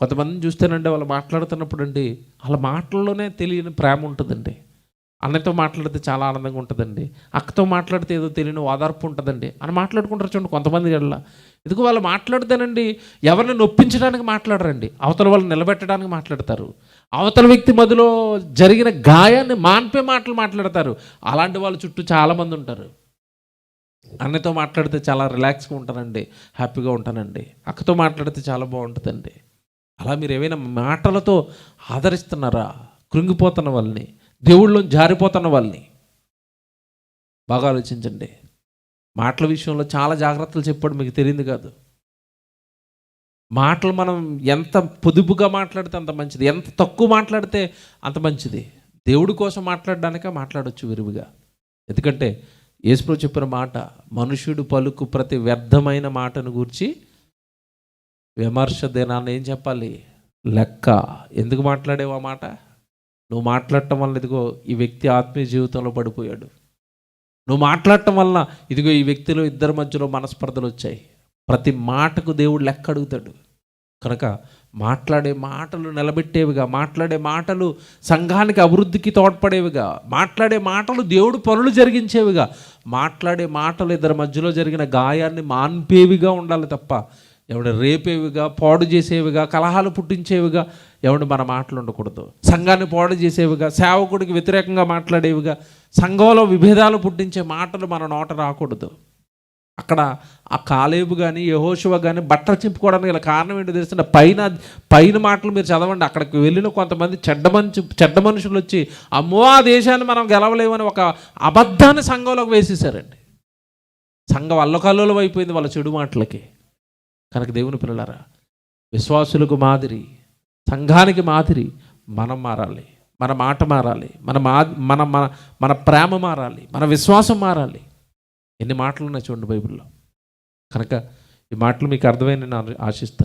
కొంతమందిని చూస్తేనండి వాళ్ళు మాట్లాడుతున్నప్పుడు అండి వాళ్ళ మాటల్లోనే తెలియని ప్రేమ ఉంటుందండి. అన్నతో మాట్లాడితే చాలా ఆనందంగా ఉంటుందండి, అక్కతో మాట్లాడితే ఏదో తెలియని ఓదార్పు ఉంటుందండి అని మాట్లాడుకుంటారు చూడండి కొంతమంది గల్ల. ఎందుకు వాళ్ళు మాట్లాడితేనండి ఎవరిని నొప్పించడానికి మాట్లాడరండి, అవతల వాళ్ళని నిలబెట్టడానికి మాట్లాడతారు. అవతల వ్యక్తి మధ్యలో జరిగిన గాయాన్ని మాన్పే మాటలు మాట్లాడతారు. అలాంటి వాళ్ళు చుట్టూ చాలామంది ఉంటారు. అన్నతో మాట్లాడితే చాలా రిలాక్స్గా ఉంటానండి, హ్యాపీగా ఉంటానండి, అక్కతో మాట్లాడితే చాలా బాగుంటుందండి. అలా మీరు ఏవైనా మాటలతో ఆదరిస్తున్నారా? కృంగిపోతున్న వాళ్ళని, దేవుళ్ళో జారిపోతున్న వాళ్ళని బాగా ఆలోచించండి. మాటల విషయంలో చాలా జాగ్రత్తలు చెప్పాడు, మీకు తెలియదు కాదు. మాటలు మనం ఎంత పొదుపుగా మాట్లాడితే అంత మంచిది, ఎంత తక్కువ మాట్లాడితే అంత మంచిది. దేవుడి కోసం మాట్లాడడానికే మాట్లాడవచ్చు విరివిగా. ఎందుకంటే యేసుప్రభువు చెప్పిన మాట, మనుష్యుడు పలుకు ప్రతి వ్యర్థమైన మాటను గూర్చి విమర్శ దినాన్ని ఏం చెప్పాలి? లెక్క. ఎందుకు మాట్లాడేవా మాట? నువ్వు మాట్లాడటం వల్ల ఇదిగో ఈ వ్యక్తి ఆత్మీయ జీవితంలో పడిపోయాడు, నువ్వు మాట్లాడటం వల్ల ఇదిగో ఈ వ్యక్తిలో ఇద్దరి మధ్యలో మనస్పర్ధలు వచ్చాయి. ప్రతి మాటకు దేవుడు లెక్క అడుగుతాడు. కనుక మాట్లాడే మాటలు నిలబెట్టేవిగా, మాట్లాడే మాటలు సంఘానికి అభివృద్ధికి తోడ్పడేవిగా, మాట్లాడే మాటలు దేవుడు పనులు జరిగించేవిగా, మాట్లాడే మాటలు ఇద్దరి మధ్యలో జరిగిన గాయాన్ని మాన్పేవిగా ఉండాలి తప్ప ఎవడు రేపేవిగా, పాడు చేసేవిగా, కలహాలు పుట్టించేవిగా ఎవడు మన మాటలు ఉండకూడదు. సంఘాన్ని పాడు చేసేవిగా, సేవకుడికి వ్యతిరేకంగా మాట్లాడేవిగా, సంఘంలో విభేదాలు పుట్టించే మాటలు మన నోట రాకూడదు. అక్కడ ఆ కాలేబు కానీ యెహోషువ కానీ బట్టలు చింపుకోవడానికి గల కారణం ఏంటో తెలుస్తున్న పైన మాటలు మీరు చదవండి. అక్కడికి వెళ్ళిన కొంతమంది చెడ్డ మనుషులు వచ్చి అమ్మో ఆ దేశాన్ని మనం గెలవలేమని ఒక అబద్ధాన్ని సంఘంలోకి వేసేసారండి. సంఘం అల్లకల్లోలం అయిపోయింది వాళ్ళ చెడు మాటలకి. కనుక దేవుని పిల్లలారా, విశ్వాసులకు మాదిరి, సంఘానికి మాదిరి మనం మారాలి. మన మాట మారాలి, మన మన మన మన ప్రేమ మారాలి, మన విశ్వాసం మారాలి. ఎన్ని మాటలు ఉన్నాయి చూడండి బైబిల్లో. కనుక ఈ మాటలు మీకు అర్థమైందని నేను ఆశిస్తున్నాను.